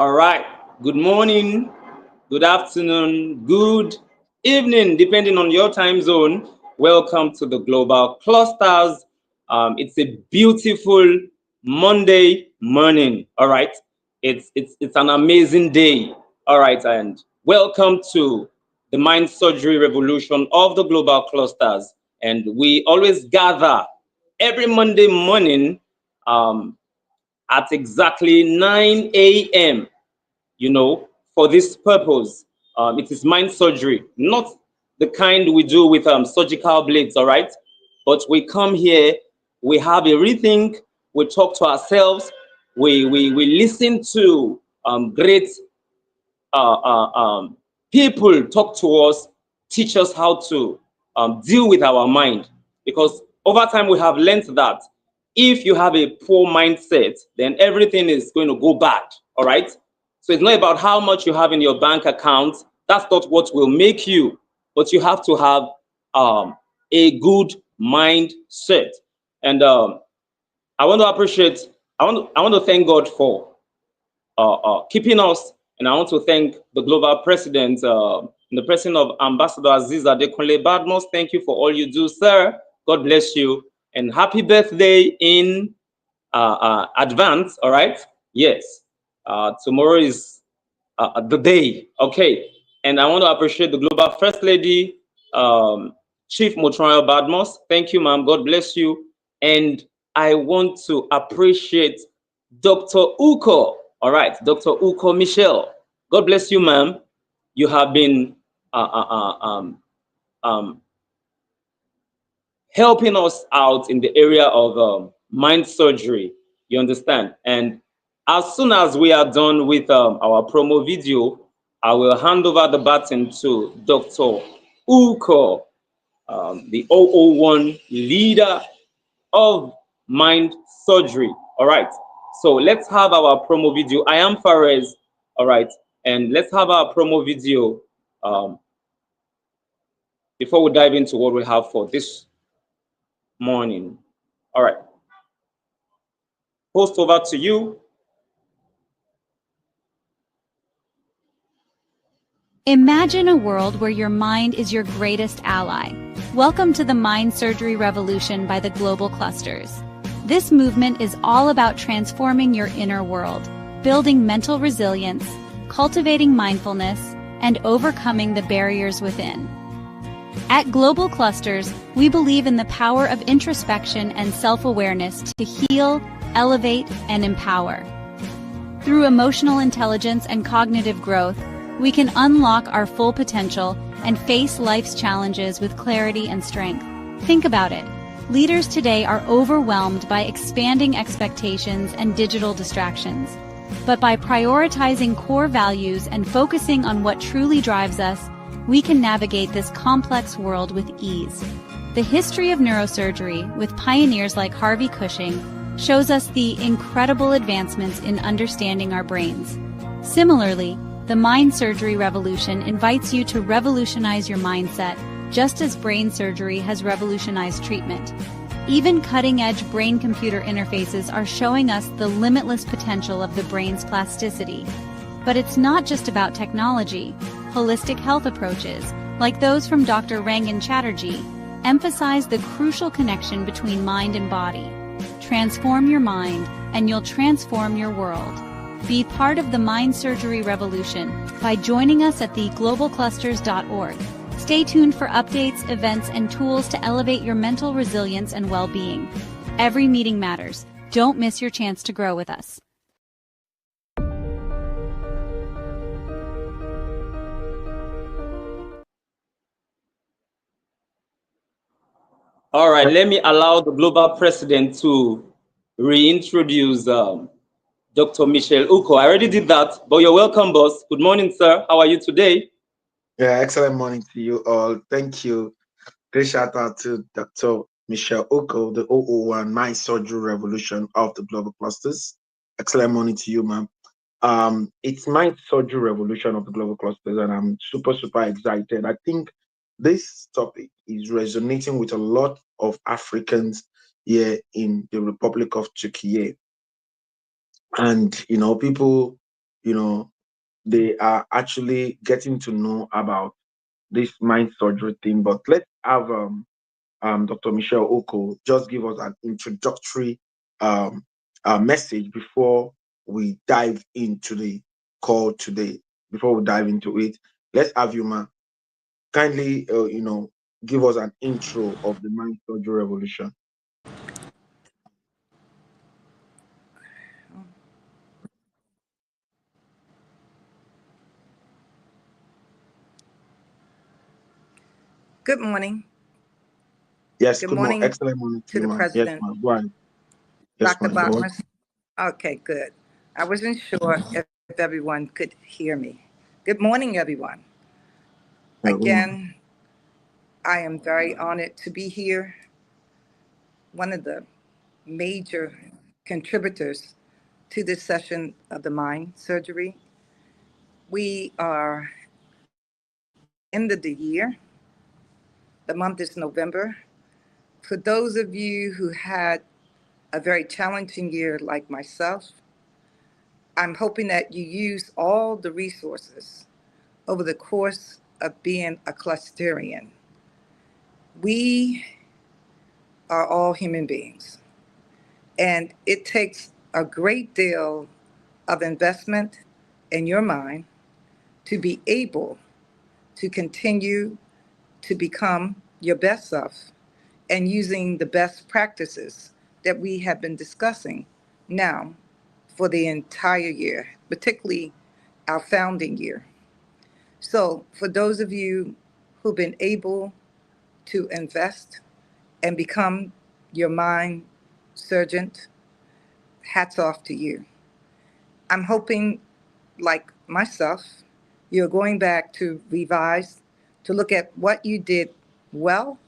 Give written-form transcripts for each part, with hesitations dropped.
All right. Good morning, good afternoon, good evening, depending on your time zone. Welcome to the Global Clusters. It's a beautiful Monday morning. All right. It's an amazing day. All right, and welcome to the Mind Surgery Revolution of the Global Clusters. And we always gather every Monday morning um, at exactly 9 a.m. For this purpose. It is mind surgery, not the kind we do with surgical blades, all right? But we come here, we have a rethink, we talk to ourselves, we listen to great uh, uh, um, people talk to us, teach us how to deal with our mind. Because over time, we have learned that if you have a poor mindset, then everything is going to go bad. All right. So it's not about how much you have in your bank account. That's not what will make you, but you have to have a good mindset. And I want to appreciate, I want to thank God for keeping us. And I want to thank the global president, in the person of Ambassador Aziz Adekunle Badmos. Thank you for all you do, sir. God bless you. And happy birthday in advance, all right? Yes. Tomorrow is the day, okay? And I want to appreciate the global first lady, Chief Motroyo Badmos. Thank you, ma'am. God bless you. And I want to appreciate Dr. Uko. All right, Dr. Uko Michelle. God bless you, ma'am. You have been um, helping us out in the area of mind surgery. You understand? And as soon as we are done with our promo video, I will hand over the baton to Dr. Uko, the 001 leader of mind surgery. All right. So let's have our promo video. I am Fares. All right. And let's have our promo video um, before we dive into what we have for this morning. All right. Post over to you. Imagine a world where your mind is your greatest ally. Welcome to the Mind Surgery Revolution by the Global Clusters. This movement is all about transforming your inner world, building mental resilience, cultivating mindfulness, and overcoming the barriers within. At Global Clusters, we believe in the power of introspection and self-awareness to heal, elevate, and empower. Through emotional intelligence and cognitive growth, we can unlock our full potential and face life's challenges with clarity and strength. Think about it. Leaders today are overwhelmed by expanding expectations and digital distractions. But by prioritizing core values and focusing on what truly drives us, we can navigate this complex world with ease. The history of neurosurgery, with pioneers like Harvey Cushing, shows us the incredible advancements in understanding our brains. Similarly, the Mind Surgery Revolution invites you to revolutionize your mindset, just as brain surgery has revolutionized treatment. Even cutting-edge brain-computer interfaces are showing us the limitless potential of the brain's plasticity. But it's not just about technology. Holistic health approaches, like those from Dr. Rangan Chatterjee, emphasize the crucial connection between mind and body. Transform your mind, and you'll transform your world. Be part of the Mind Surgery Revolution by joining us at theglobalclusters.org. Stay tuned for updates, events, and tools to elevate your mental resilience and well-being. Every meeting matters. Don't miss your chance to grow with us. All right, let me allow the global president to reintroduce Dr. Michelle Uko. I already did that, but you're welcome, boss. Good morning, sir. How are you today? Yeah, excellent morning to you all. Thank you. Great shout out to Dr. Michelle Oko, the 001 Mind Surgery Revolution of the Global Clusters. Excellent morning to you, ma'am. It's Mind Surgery Revolution of the Global Clusters, and I'm super, super excited. I think this topic is resonating with a lot of Africans here in the Republic of Turkey. And, people you know, they are actually getting to know about this mind surgery thing. But let's have Dr. Michelle Oko just give us an introductory um, message before we dive into the call today. Before we dive into it, let's have you, ma, kindly, give us an intro of the mind surgery revolution. Good morning. Yes, Good good morning. morning Excellent morning to to you, the ma'am. Yes, president, ma'am. Go ahead. Yes, Dr. ma'am. You're welcome. Botmas. Okay, good. I wasn't sure if everyone could hear me. Good morning, everyone. Yeah, good morning. Again, I am very honored to be here. One of the major contributors to this session of the mind surgery. We are at the end of the year. The month is November. For those of you who had a very challenging year like myself, I'm hoping that you use all the resources over the course of being a clusterian. We are all human beings, and it takes a great deal of investment in your mind to be able to continue to become your best self and using the best practices that we have been discussing now for the entire year, particularly our founding year. So, for those of you who've been able to invest and become your mind surgeon, hats off to you. I'm hoping, like myself, you're going back to revise, to look at what you did well.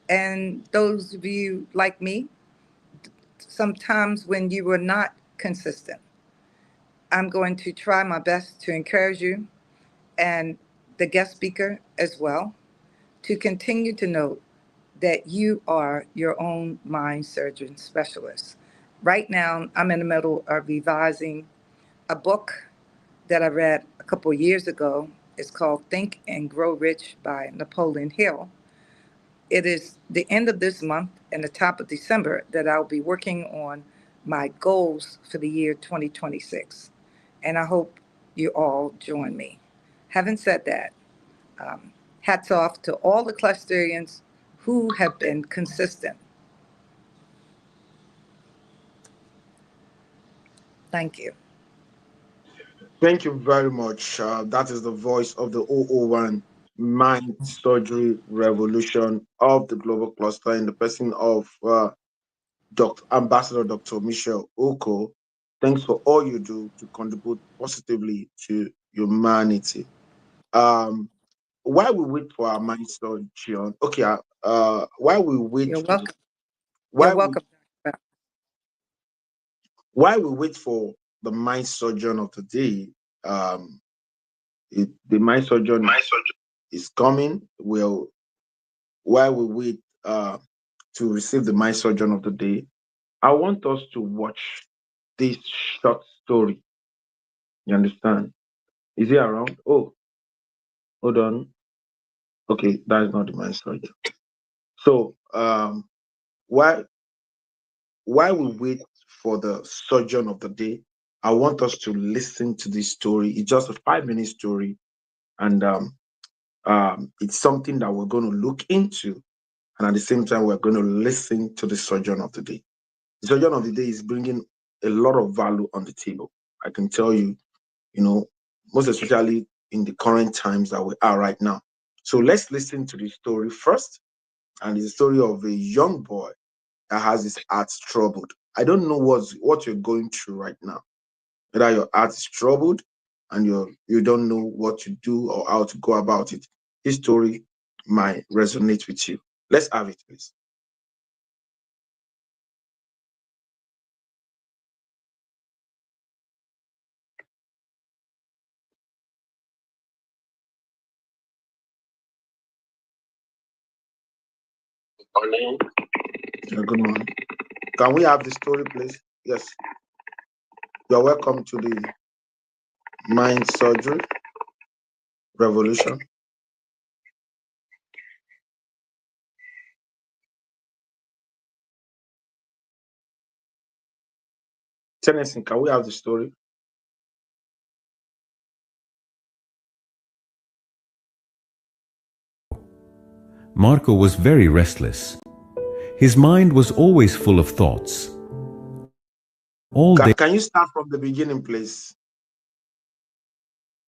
And those of you like me, sometimes when you were not consistent, I'm going to try my best to encourage you and the guest speaker as well to continue to note that you are your own mind surgeon specialist. Right now, I'm in the middle of revising a book that I read a couple of years ago. It's called Think and Grow Rich by Napoleon Hill. It is the end of this month and the top of December that I'll be working on my goals for the year 2026. And I hope you all join me. Having said that, um, hats off to all the clusterians who have been consistent. Thank you. Thank you very much. That is the voice of the 001 Mind Surgery Revolution of the Global Cluster in the person of Dr. Ambassador Dr. Michelle Oko. Thanks for all you do to contribute positively to humanity. Um, while we wait for our mind surgeon, okay, while we wait You're welcome. You're while we welcome. while we wait for the mind surgeon of the day, um, the mind surgeon is coming. Well, while we wait to receive the mind surgeon of the day, I want us to watch this short story. You understand? Is he around? Oh, hold on. Okay, that is not the mind surgeon. So, while we wait for the surgeon of the day, I want us to listen to this story. It's just a 5 minute story, and it's something that we're going to look into, and at the same time, we're going to listen to the surgeon of the day. The surgeon of the day is bringing a lot of value on the table. I can tell you, most especially in the current times that we are right now. So let's listen to the story first, and it's the story of a young boy that has his heart troubled. I don't know what you're going through right now. Whether your heart is troubled and you don't know what to do or how to go about it. This story might resonate with you. Let's have it, please. Yeah, good morning. Can we have the story, please? Yes. You're welcome to the mind surgery revolution. Tennessee, can we have the story? Marco was very restless. His mind was always full of thoughts. All day Can you start from the beginning, please?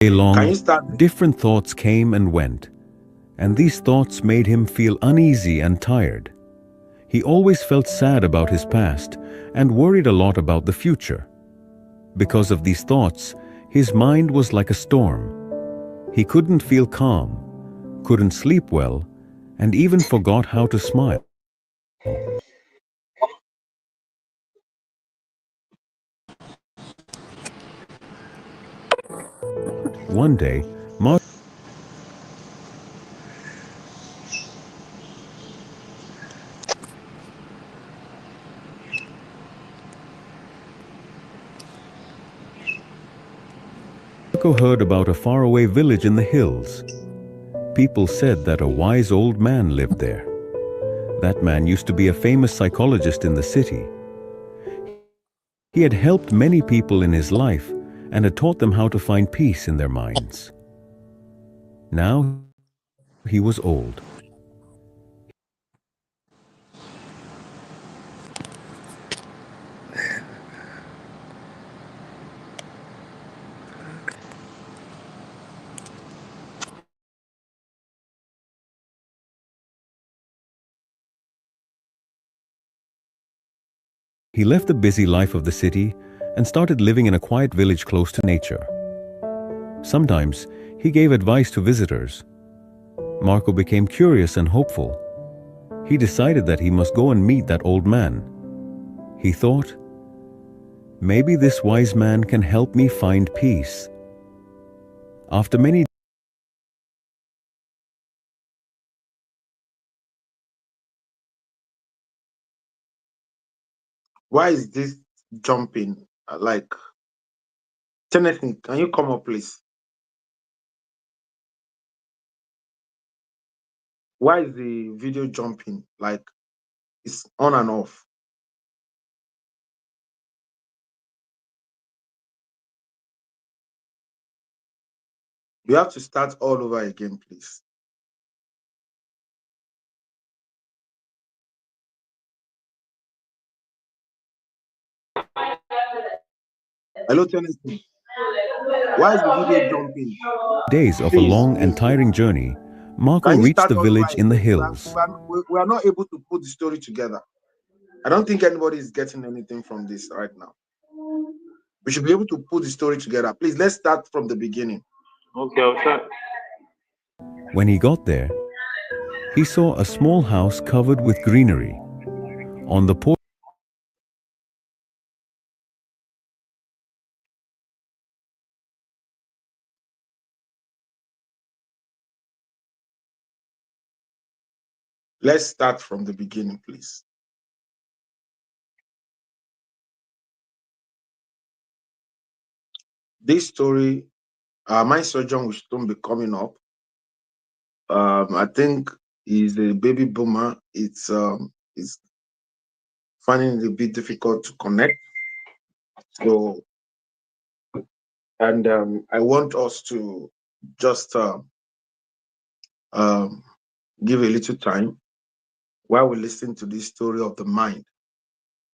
Can you long, start? different thoughts came and went, and these thoughts made him feel uneasy and tired. He always felt sad about his past and worried a lot about the future. Because of these thoughts, his mind was like a storm. He couldn't feel calm, couldn't sleep well, and even forgot how to smile. One day, Marco heard about a faraway village in the hills. People said that a wise old man lived there. That man used to be a famous psychologist in the city. He had helped many people in his life and had taught them how to find peace in their minds. Now he was old. He left the busy life of the city and started living in a quiet village close to nature. Sometimes he gave advice to visitors. Marco became curious and hopeful. He decided that he must go and meet that old man. He thought, maybe this wise man can help me find peace. After many Why is this jumping? Like, Tennessee, can you come up, please? Why is the video jumping? Like, it's on and off. You have to start all over again, please. Hello, Tennessee. Why is the video jumping? days of a Please, long and please. tiring journey, Marco Can you reached start the all over village in the again? hills. We are not able to put the story together. I don't think anybody is getting anything from this right now. We should be able to put the story together. Please, let's start from the beginning. Okay, I'll start. When he got there, he saw a small house covered with greenery. On the porch, Let's start from the beginning, please. This story, my surgeon will soon be coming up. I think he's a baby boomer. It's finding it a bit difficult to connect. So, and I want us to just give a little time while we listen to this story of the mind,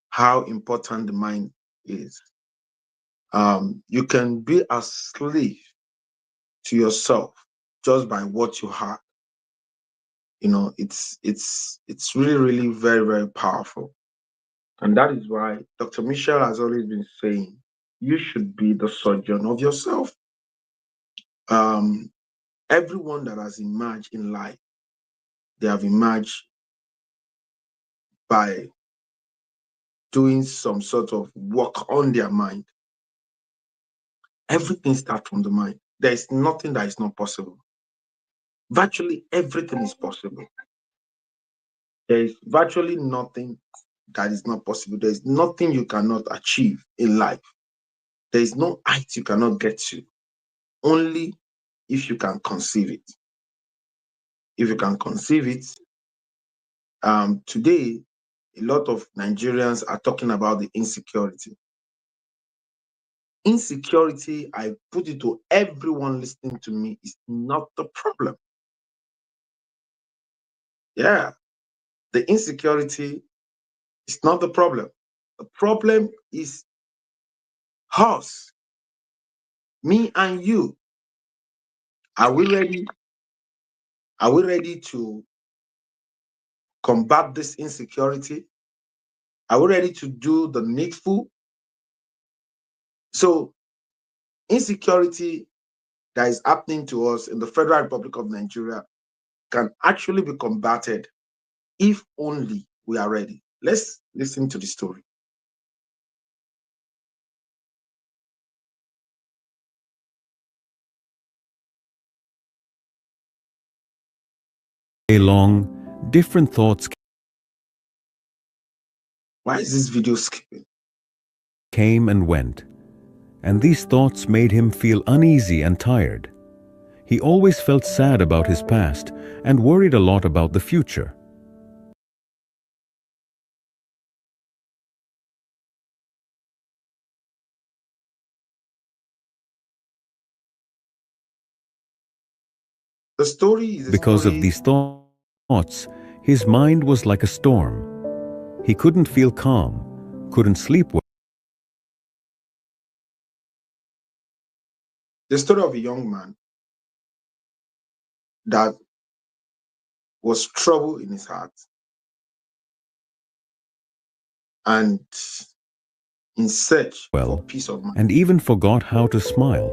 how important the mind is. You can be a slave to yourself just by what you have. You know, it's really, really very, very powerful. And that is why Dr. Michelle has always been saying you should be the surgeon of yourself. Um, everyone that has emerged in life, they have emerged by doing some sort of work on their mind. Everything starts from the mind. There is nothing that is not possible. Virtually everything is possible. There is virtually nothing that is not possible. There is nothing you cannot achieve in life. There is no height you cannot get to. only if you can conceive it. If you can conceive it, today, a lot of Nigerians are talking about the insecurity. Insecurity, I put it to everyone listening to me, is not the problem. Yeah, the insecurity is not the problem. The problem is us, me and you. Are we ready? Are we ready to combat this insecurity? Are we ready to do the needful? So, insecurity that is happening to us in the Federal Republic of Nigeria can actually be combated if only we are ready. Let's listen to the story. Day long, different thoughts Why is this video skipping? came and went, and these thoughts made him feel uneasy and tired. He always felt sad about his past and worried a lot about the future. The story is a Because of story. these thoughts, his mind was like a storm. He couldn't feel calm, couldn't sleep well. The story of a young man that was trouble in his heart and in search for peace of mind. And even forgot how to smile.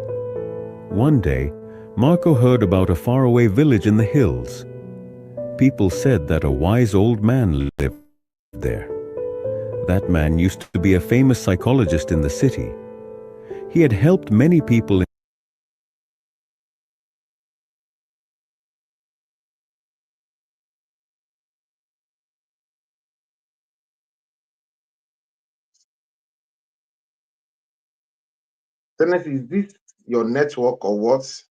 One day, Marco heard about a faraway village in the hills. People said that a wise old man lived there. That man used to be a famous psychologist in the city. He had helped many people. Dennis, is this your network or what?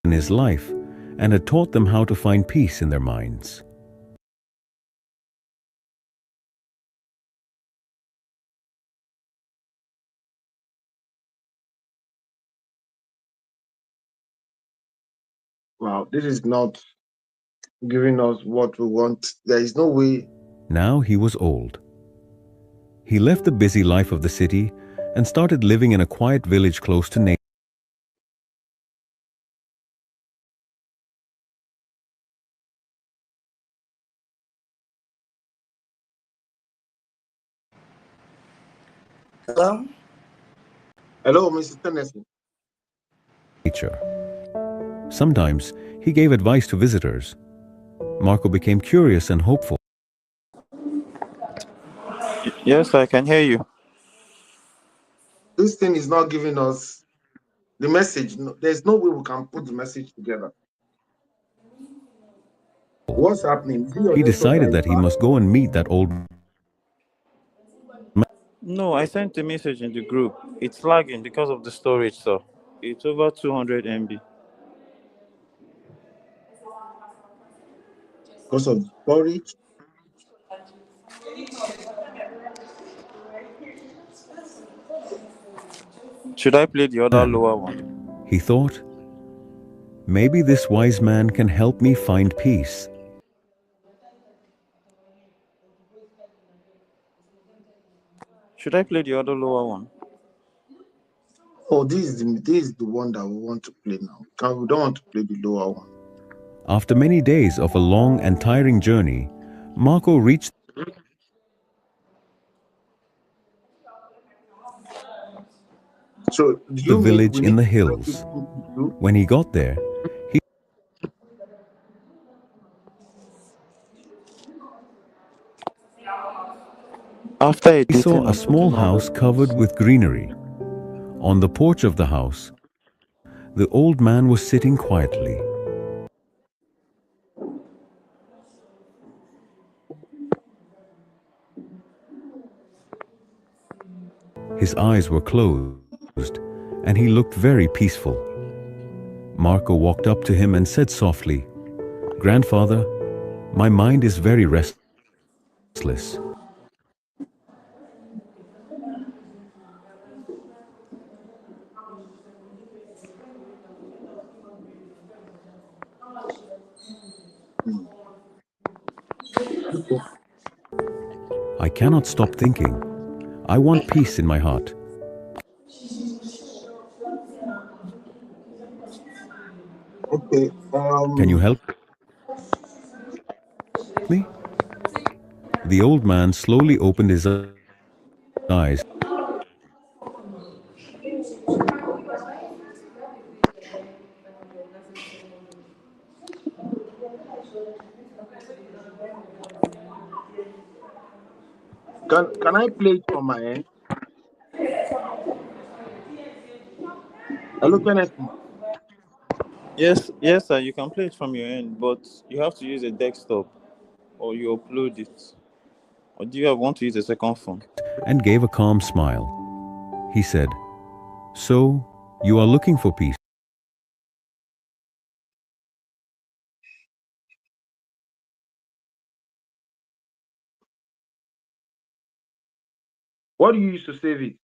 In his life and had taught them how to find peace in their minds. Wow, this is not giving us what we want. There is no way. Now he was old. He left the busy life of the city and started living in a quiet village close to nature. Hello? Hello, Mr. Tennessee. Sometimes he gave advice to visitors. Marco became curious and hopeful. Yes, I can hear you. This thing is not giving us the message. There's no way we can put the message together. What's happening? Is it your He network that decided is that he bad? must go and meet that old man. No, I sent a message in the group. It's lagging because of the storage, sir. It's over 200 MB. Because of the storage. Should I play the other lower one? He thought, maybe this wise man can help me find peace. Should I play the other lower one? Oh, this is the one that we want to play now. We don't want to play the lower one. After many days of a long and tiring journey, Marco reached So do The you mean village we in need the to break it hills. into two? When he got there, he After saw editing a and small putting all the house covered things. with greenery. On the porch of the house, the old man was sitting quietly. His eyes were closed, and he looked very peaceful. Marco walked up to him and said softly, "Grandfather, my mind is very restless. Hmm. Okay. I cannot stop thinking. I want peace in my heart. Okay. Can you help me?" The old man slowly opened his eyes. Can I play it from my end? Hello, Kenneth. Yes, yes, sir. You can play it from your end, but you have to use a desktop or you upload it. Or do you want to use a second phone? And gave a calm smile. He said, "So, you are looking for peace?" What do you use to save it?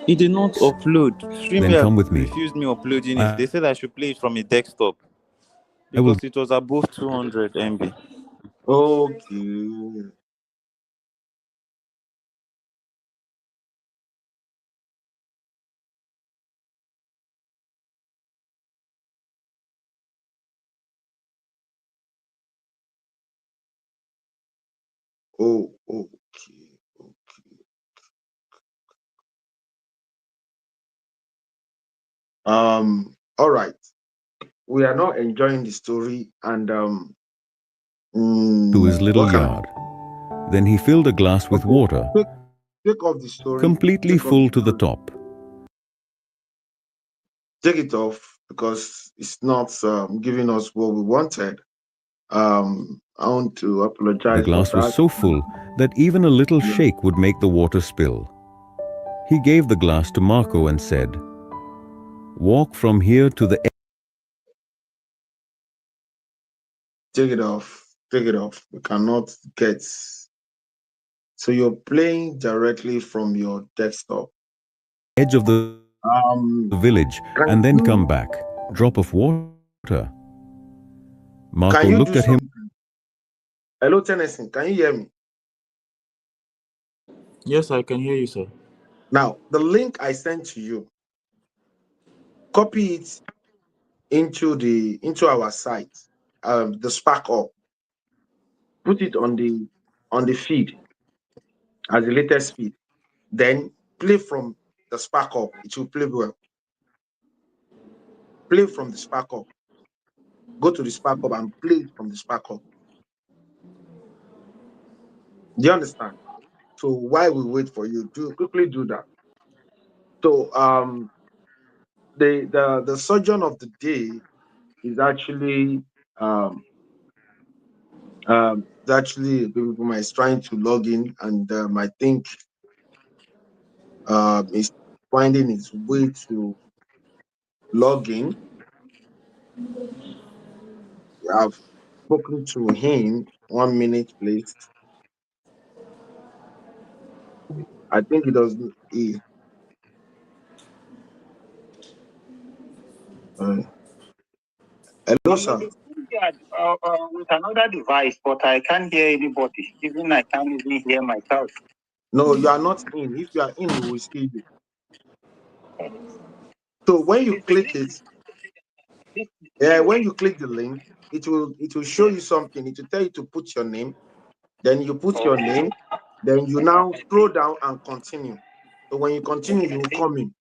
He did not upload. Then StreamYard come with me. refused me uploading it. I They said I should play it from a desktop I will. because it was above 200 MB. Okay. Oh, okay. Okay. All right. We are not enjoying the story, and To his little what can yard. Then he filled a glass with okay, water, take take off the story, completely take off the full to the story, top. take it off because it's not giving us what we wanted. I want to The apologize for glass was that. so full that even a little Yeah, shake would make the water spill. He gave the glass to Marco and said, "Walk from here to the take it off, take it off. We cannot get. So you're playing directly from your desktop. edge of Um, the village can and then come you back." Drop of water. can Marco you do looked at him. something? Hello, Tennyson, can you hear me? Yes, I can hear you, sir. Now, the link I sent to you, copy it into our site, the Spark Up. Put it on the feed as the latest feed. Then play from the Spark Up. It will play well. Play from the Spark Up. Go to the Spark Up and play it from the Spark Up. Do you understand? So while we wait for you, do quickly do that. So the surgeon of the day is actually Bibuma is trying to log in, and I think is finding his way to log in. I've spoken to him. 1 minute, please. I think he doesn't. Uh, hello, I'm in sir. the studio with another device, but I can't hear anybody. Even I can't even hear myself. No, you are not in. If you are in, we will see you. So when you This, this, click it, this, when you click the link, it will show yes. you something. It will tell you to put your name. Then you put your Okay. name. Then you now scroll down and continue. So when you continue, you will come in.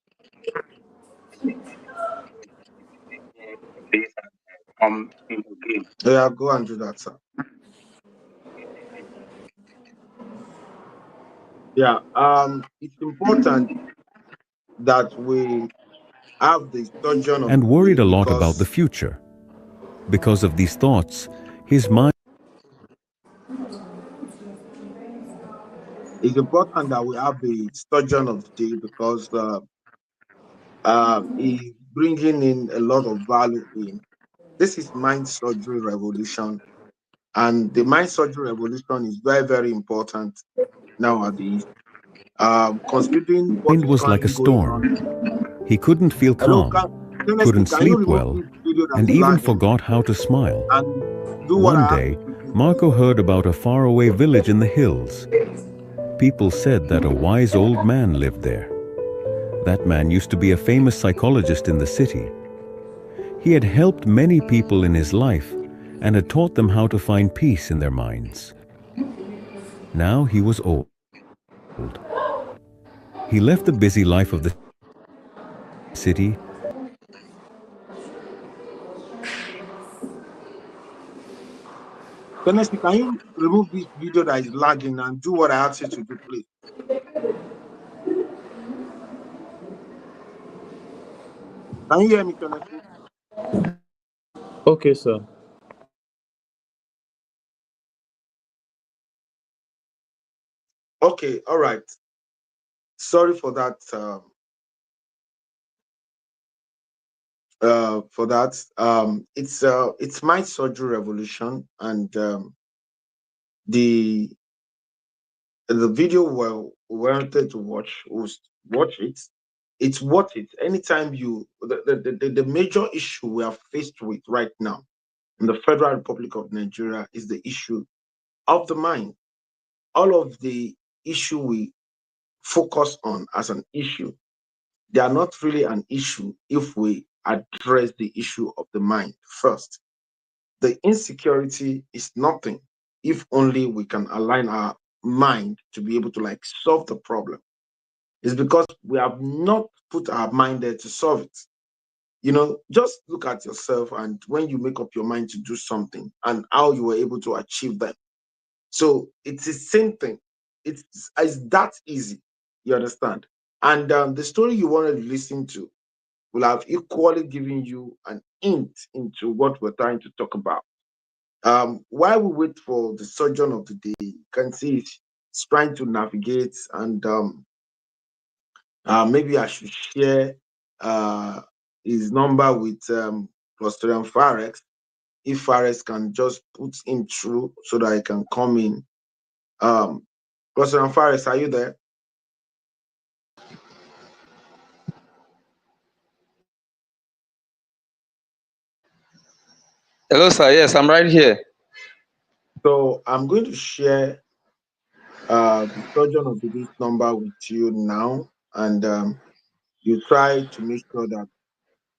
Yeah, go and do that, sir. Yeah, it's important that we have the surgeon of and the worried day a lot about the because future. Because of these thoughts, his mind it's important that we have the surgeon of the day because he's bringing in a lot of value in. This is mind surgery revolution, and the mind surgery revolution is very, very important nowadays. Considering what is was like a currently going on. storm. He couldn't feel Hello, calm, honestly, couldn't can you sleep remove well, this video that and is even lagging forgot how to smile. and do what One I asked day, you to do? Marco heard about a faraway village in the hills. People said that a wise old man lived there. That man used to be a famous psychologist in the city. He had helped many people in his life and had taught them how to find peace in their minds. Now he was old. He left the busy life of the city Honestly, can you remove this video that is lagging and do what I asked you to do, please? Can you hear me, honestly? Okay, sir. Okay, all right. Sorry for that. For that. It's my surgery revolution, and the video we wanted to watch was watch it. It's worth it. Anytime the major issue we are faced with right now in the Federal Republic of Nigeria is the issue of the mind. All of the issue we focus on as an issue, they are not really an issue if we address the issue of the mind first. The insecurity is nothing if only we can align our mind to be able to like solve the problem. It's because we have not put our mind there to solve it. You know, just look at yourself and when you make up your mind to do something and how you were able to achieve that. So it's the same thing. It's that easy. You understand? And the story you wanted to listen to will have equally given you an hint into what we're trying to talk about. While we wait for the surgeon of the day, you can see it's trying to navigate, and maybe I should share uh, his number with Cluster Farex. If Farex can just put him through so that I can come in. Cluster Farex, are you there? Hello, sir. Yes, I'm right here. So I'm going to share the surgeon of the day number with you now, and you try to make sure that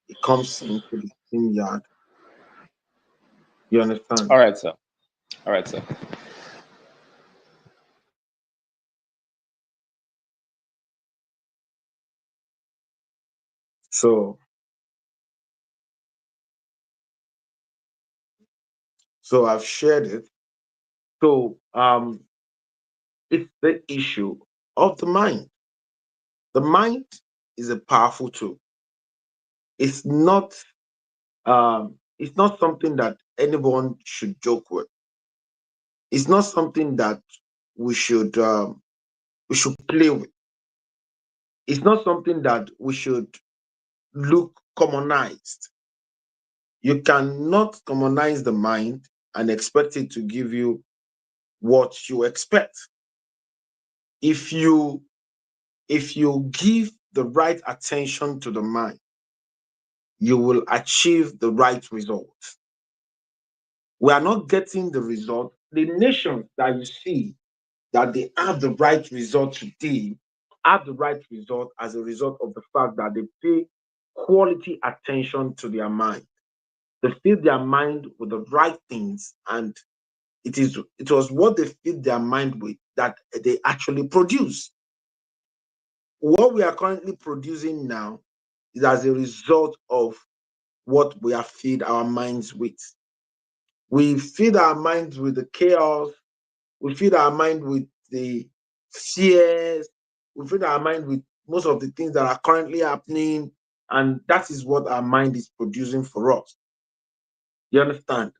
it comes into the same yard. You All understand? right, sir. All right, sir. So, so I've shared it. So, it's the issue of the mind. The mind is a powerful tool. It's not, it's not something that anyone should joke with. It's not something that we should play with. It's not something that we should look commonized. You cannot commonize the mind and expect it to give you what you expect. If you give the right attention to the mind, you will achieve the right result. We are not getting the result. The nations that you see that they have the right result today have the right result as a result of the fact that they pay quality attention to their mind. They fill their mind with the right things and It was what they feed their mind with that they actually produce. What we are currently producing now is as a result of what we have feed our minds with. We feed our minds with the chaos, we feed our mind with the fears, we feed our mind with most of the things that are currently happening, and that is what our mind is producing for us. You understand?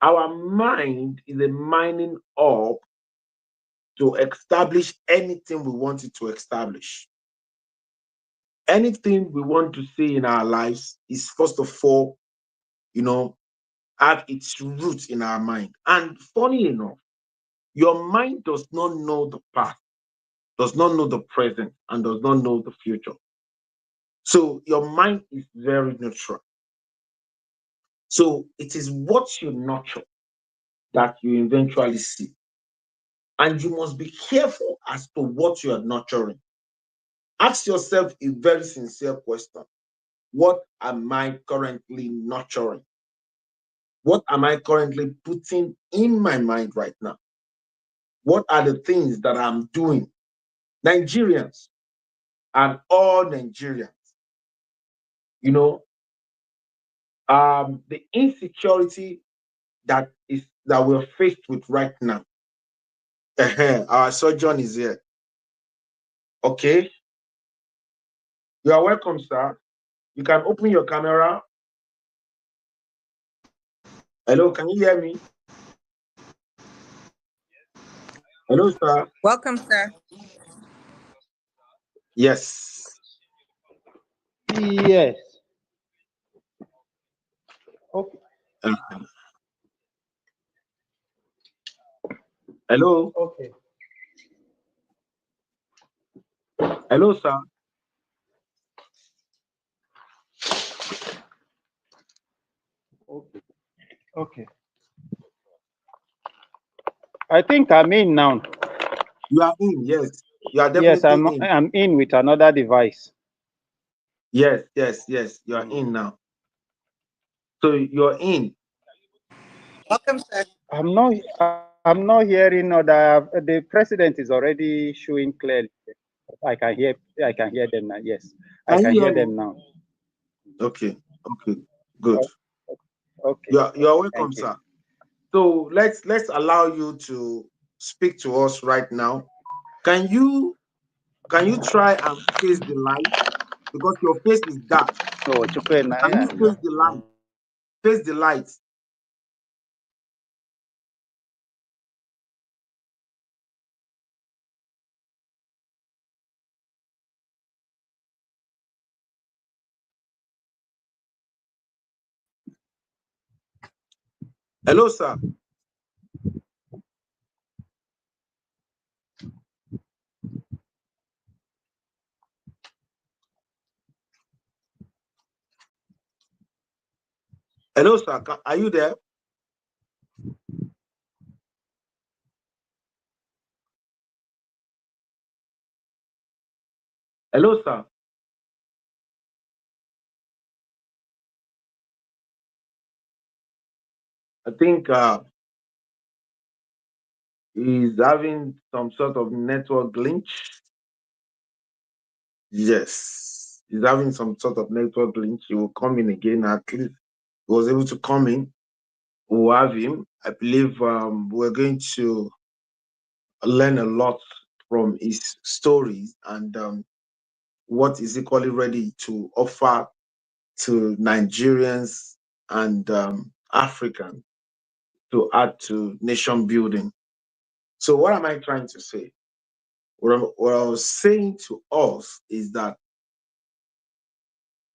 Our mind is a mining up to establish anything we want it to establish. Anything we want to see in our lives is first of all, you know, have its roots in our mind. And funny enough, your mind does not know the past, does not know the present, and does not know the future. So your mind is very neutral. So it is what you nurture that you eventually see. And you must be careful as to what you are nurturing. Ask yourself a very sincere question. What am I currently nurturing? What am I currently putting in my mind right now? What are the things that I'm doing? Nigerians and all Nigerians, you know, the insecurity that we're faced with right now. Our surgeon is here. Okay, you are welcome, sir. You can open your camera. Hello, can you hear me? Hello, sir. Welcome, sir. Yes. Yes. Okay. Uh, hello. Okay. Hello, sir. Okay. Okay. I think I'm in now. You are in. Yes, you are Yes, definitely in. I'm in with another device. Yes, yes, yes. You are in now. So you're in. Welcome, sir. I'm not hearing other. The president is already showing clearly. I can hear them now. Yes, I Can can you hear hear me? them now. Okay. Okay. Good. O- Okay. You're welcome, Thank you. sir. So let's allow you to speak to us right now. Can you try and face the light because your face is dark? Oh, chukwe na Can you ya. face the light? Face the light. Hello, sir. Hello, sir. Are you there? Hello, sir. I think he's having some sort of network glitch. Yes, he's having some sort of network glitch. He will come in again. At least he was able to come in. We'll have him. I believe we're going to learn a lot from his stories and what is equally ready to offer to Nigerians and Africans to add to nation building. So, what am I trying to say? What I was saying to us is that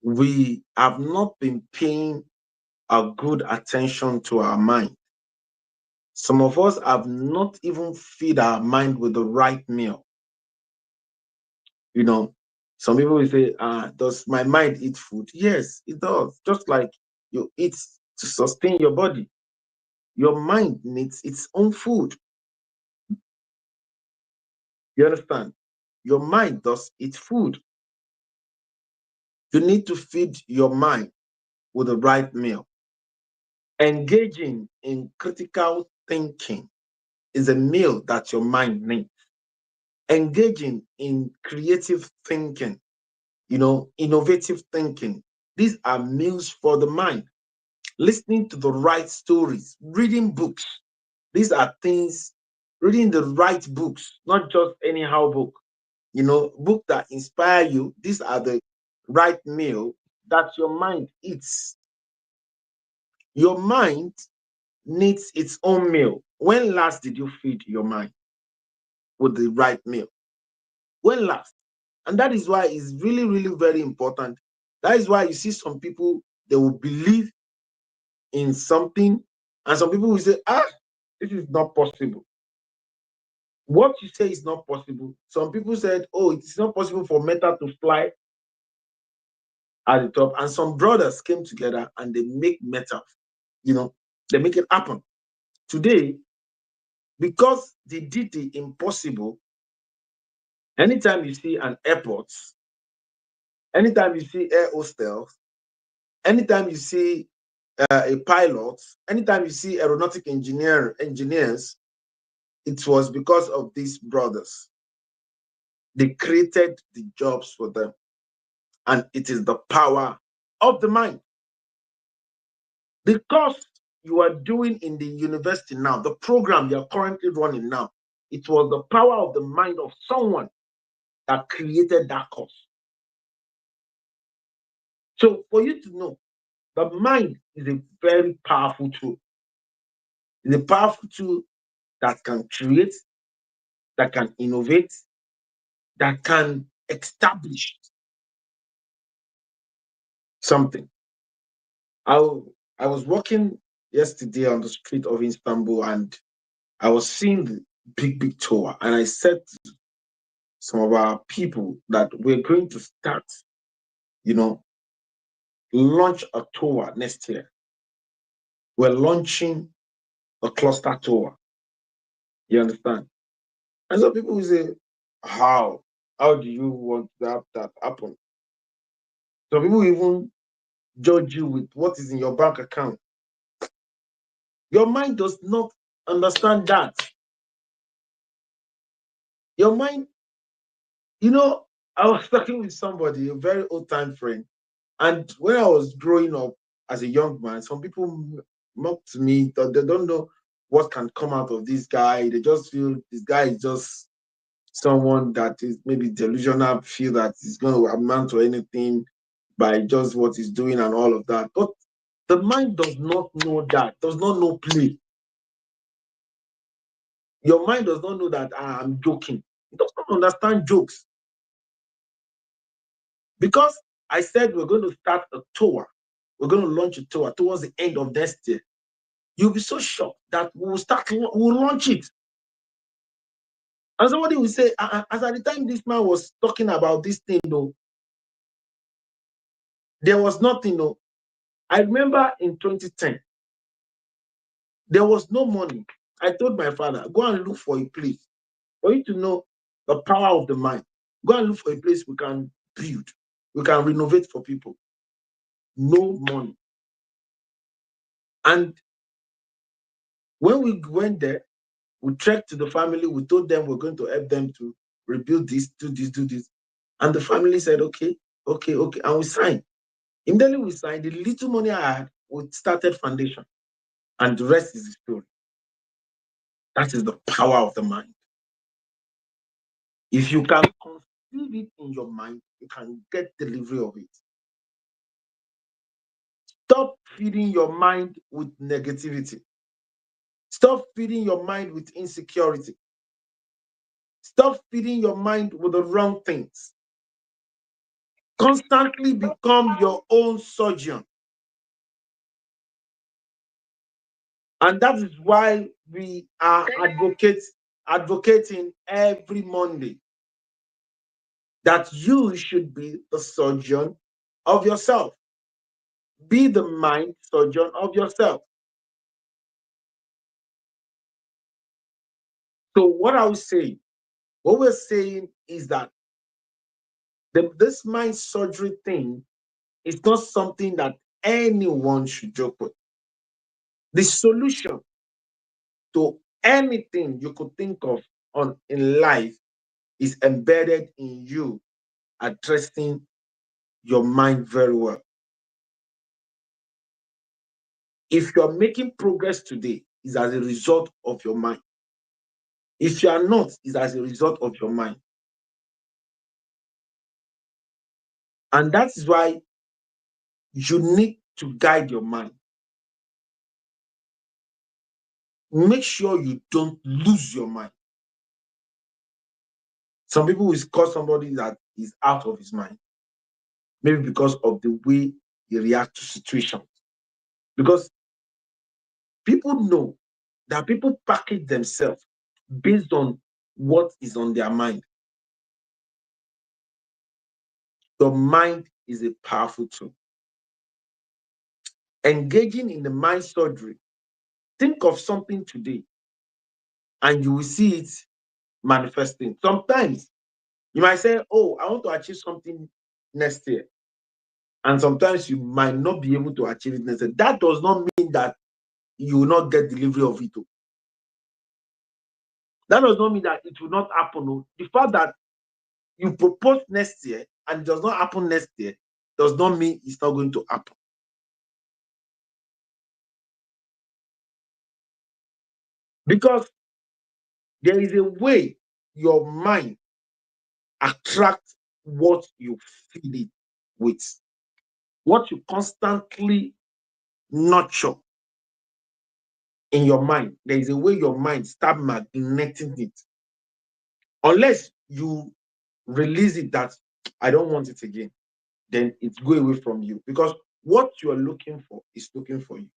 we have not been paying a good attention to our mind. Some of us have not even feed our mind with the right meal. You know, some people will say, does my mind eat food? Yes, it does. Just like you eat to sustain your body, your mind needs its own food. You understand? Your mind does eat food. You need to feed your mind with the right meal. Engaging in critical thinking is a meal that your mind needs. Engaging in creative thinking, innovative thinking, these are meals for the mind. Listening to the right stories, reading books, these are things, reading the right books, not just anyhow book, book that inspire you. These are the right meal that your mind eats. Your mind needs its own meal. When last did you feed your mind with the right meal? When last? And that is why it's really, really very important. That is why you see some people, they will believe in something, and some people will say, this is not possible. What you say is not possible. Some people said, oh, it's not possible for metal to fly at the top. And some brothers came together and they make metal, they make it happen. Today, because they did the impossible, anytime you see an airport, anytime you see air hostels, anytime you see a pilot, anytime you see aeronautic engineers, it was because of these brothers. They created the jobs for them. And it is the power of the mind. The course you are doing in the university now, the program you are currently running now, it was the power of the mind of someone that created that course. So for you to know, the mind is a very powerful tool. It's a powerful tool that can create, that can innovate, that can establish something. I was walking yesterday on the street of Istanbul, and I was seeing the big tower, and I said to some of our people that we're going to start, launch a tour next year. We're launching a cluster tour. You understand? And some people will say, how? How do you want to have that happen? Some people even judge you with what is in your bank account. Your mind does not understand that. Your mind, I was talking with somebody, a very old time friend, and when I was growing up as a young man, some people mocked me, that they don't know what can come out of this guy. They just feel this guy is just someone that is maybe delusional, feel that he's going to amount to anything by just what he's doing and all of that. But the mind does not know that, does not know play. Your mind does not know that I'm joking. It does not understand jokes. Because I said we're going to start a tour. We're going to launch a tour towards the end of next year. You'll be so shocked that we'll launch it. And somebody will say, as at the time this man was talking about this thing, though, there was nothing, though. I remember in 2010, there was no money. I told my father, go and look for a place for you to know the power of the mind. Go and look for a place we can build, we can renovate for people. No money. And when we went there, we trekked to the family, we told them we're going to help them to rebuild this, do this, do this. And the family said, okay. And we signed. Immediately we signed, the little money I had, we started foundation. And the rest is the story. That is the power of the mind. If you can conceive it in your mind, you can get delivery of it. Stop feeding your mind with negativity. Stop feeding your mind with insecurity. Stop feeding your mind with the wrong things. Constantly become your own surgeon. And that is why we are advocating every Monday that you should be the surgeon of yourself. Be the mind surgeon of yourself. So what are we saying? What we're saying is that this mind surgery thing is not something that anyone should joke with. The solution to anything you could think of in life is embedded in you addressing your mind very well. If you're making progress today, is as a result of your mind. If you are not, is as a result of your mind. And that is why you need to guide your mind. Make sure you don't lose your mind. Some people will call somebody that is out of his mind, maybe because of the way he reacts to situations. Because people know that people package themselves based on what is on their mind. Your mind is a powerful tool. Engaging in the mind surgery, think of something today and you will see it manifesting. Sometimes you might say, oh, I want to achieve something next year. And sometimes you might not be able to achieve it next year. That does not mean that you will not get delivery of it. That does not mean that it will not happen. The fact that you propose next year and it does not happen next year does not mean it's not going to happen. Because there is a way your mind attracts what you feed it with, what you constantly nurture in your mind. There is a way your mind starts magneting it. Unless you release it that I don't want it again, then it's go away from you. Because what you are looking for is looking for you.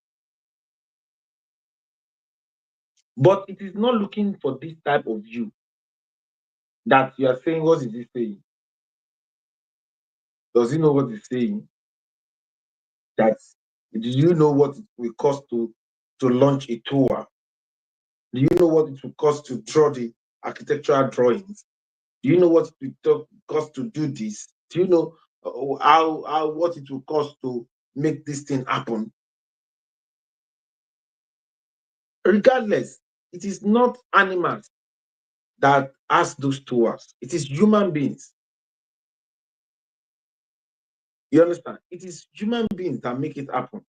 But it is not looking for this type of you that you are saying, what is he saying? Does he know what he's saying? That do you know what it will cost to launch a tour? Do you know what it will cost to draw the architectural drawings? Do you know what it will cost to do this? Do you know how what it will cost to make this thing happen? Regardless, it is not animals that ask those tours. It is human beings. You understand? It is human beings that make it happen.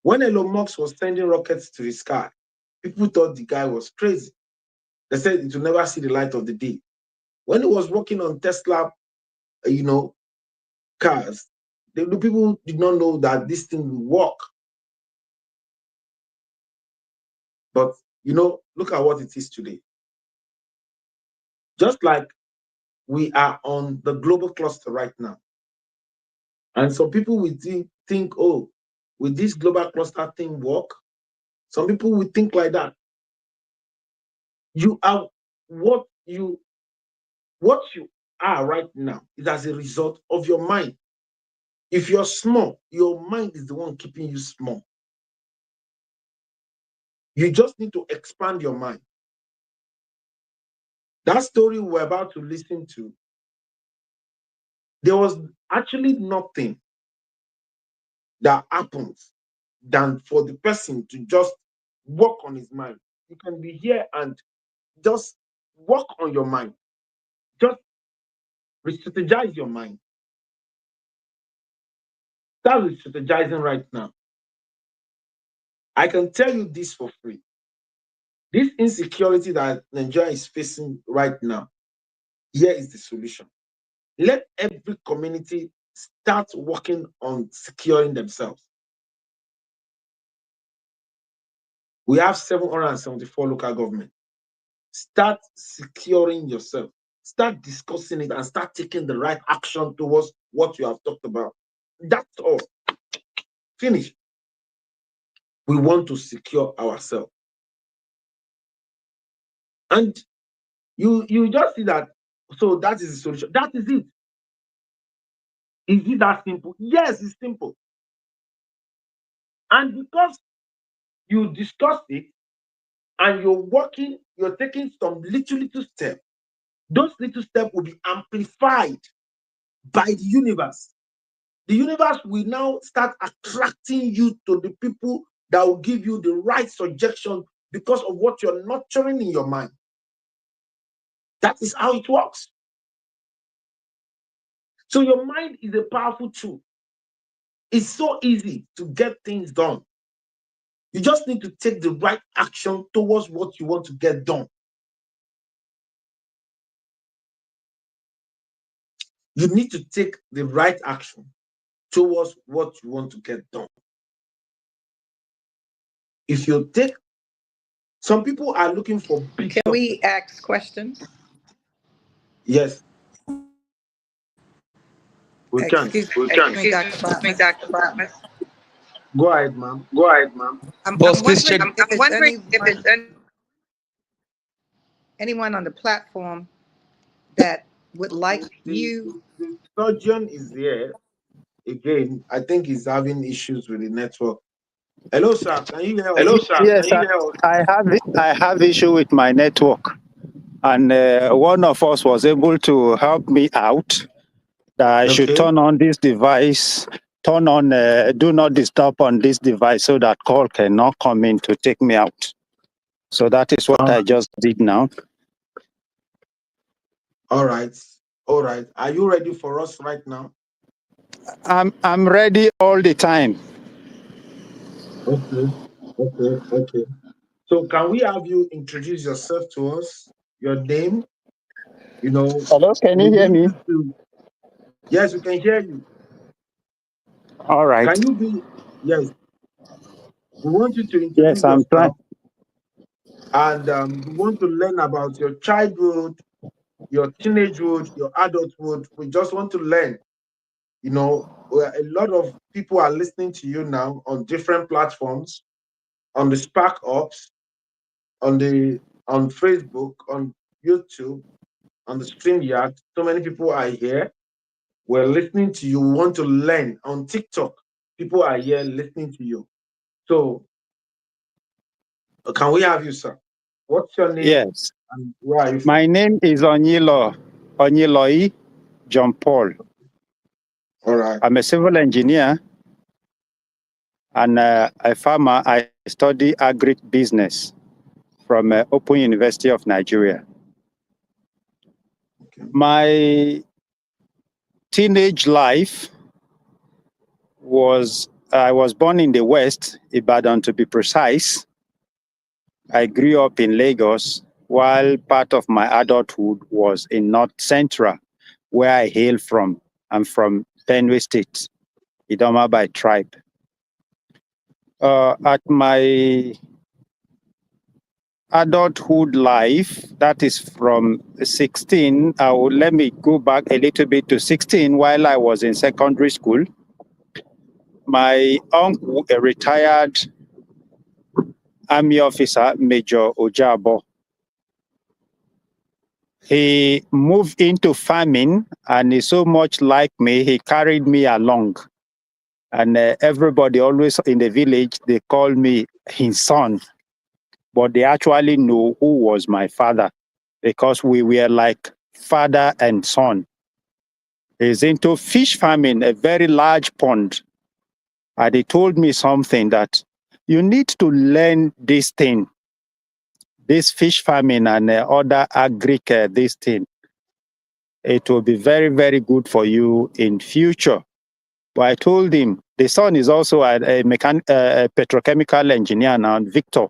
When Elon Musk was sending rockets to the sky, people thought the guy was crazy. They said it will never see the light of the day. When he was working on Tesla, cars, the people did not know that this thing will work. But, look at what it is today. Just like we are on the global cluster right now. And some people will think, oh, will this global cluster thing work? Some people will think like that. You are what you are right now is as a result of your mind. If you're small, your mind is the one keeping you small. You just need to expand your mind. That story we're about to listen to, there was actually nothing that happens than for the person to just work on his mind. You can be here and just work on your mind. Just re-strategize your mind. Start re-strategizing right now. I can tell you this for free. This insecurity that Nigeria is facing right now, here is the solution. Let every community start working on securing themselves. We have 774 local governments. Start securing yourself. Start discussing it and start taking the right action towards what you have talked about. That's all. Finish. We want to secure ourselves. And you just see that. So that is the solution. That is it. Is it that simple? Yes, it's simple. And because you discuss it and you're taking some little steps, those little steps will be amplified by the universe. The universe will now start attracting you to the people that will give you the right suggestion because of what you're nurturing in your mind. That is how it works. So your mind is a powerful tool. It's so easy to get things done. You just need to take the right action towards what you want to get done. You need to take the right action towards what you want to get done. If you take, some people are looking for big. Can we ask questions? Yes, we can. Excuse me, Dr. Botman. Go ahead, ma'am. Go ahead, ma'am. I'm Please check. wondering if I'm it's wondering if it's anyone on the platform that would like you. The surgeon is here again. I think he's having issues with the network. Hello, sir. Can you hear Hello, us? sir. Yes, Can you hear us? I have issue with my network, and one of us was able to help me out that I should Okay. turn on this device, turn on do not disturb on this device so that call cannot come in to take me out. So that is what I just did now. All right. All right. Are you ready for us right now? I'm ready all the time. Okay. Okay. Okay. So can we have you introduce yourself to us? Your name, you know, Hello, can we you hear want me? you to, yes, we can hear you. All right. Can you be, yes, we want you to Yes, introduce I'm trying. yourself, and we want to learn about your childhood, your teenagehood, your adulthood. We just want to learn, you know, a lot of people are listening to you now on different platforms, on the Spark Ops, on Facebook, on YouTube, on the StreamYard. So many people are here. We're listening to you. We want to learn on TikTok. People are here listening to you. So, can we have you, sir? What's your name Yes. and where are you from? My name is Onyiloi John Paul. All right. I'm a civil engineer and a farmer. I study agri business from Open University of Nigeria. Okay. My teenage life I was born in the West, Ibadan to be precise. I grew up in Lagos, while part of my adulthood was in North Central, where I hail from. I'm from Benue State, Idoma by tribe. At my adulthood life, that is from 16, let me go back a little bit to 16 while I was in secondary school. My uncle, a retired army officer, Major Ojabo, he moved into farming and he so much like me, he carried me along. And everybody always in the village, they call me his son, but they actually know who was my father because we were like father and son. He's into fish farming, a very large pond. And he told me something that you need to learn this thing, this fish farming and other agri this thing. It will be very, very good for you in future. But I told him the son is also a petrochemical engineer now, Victor.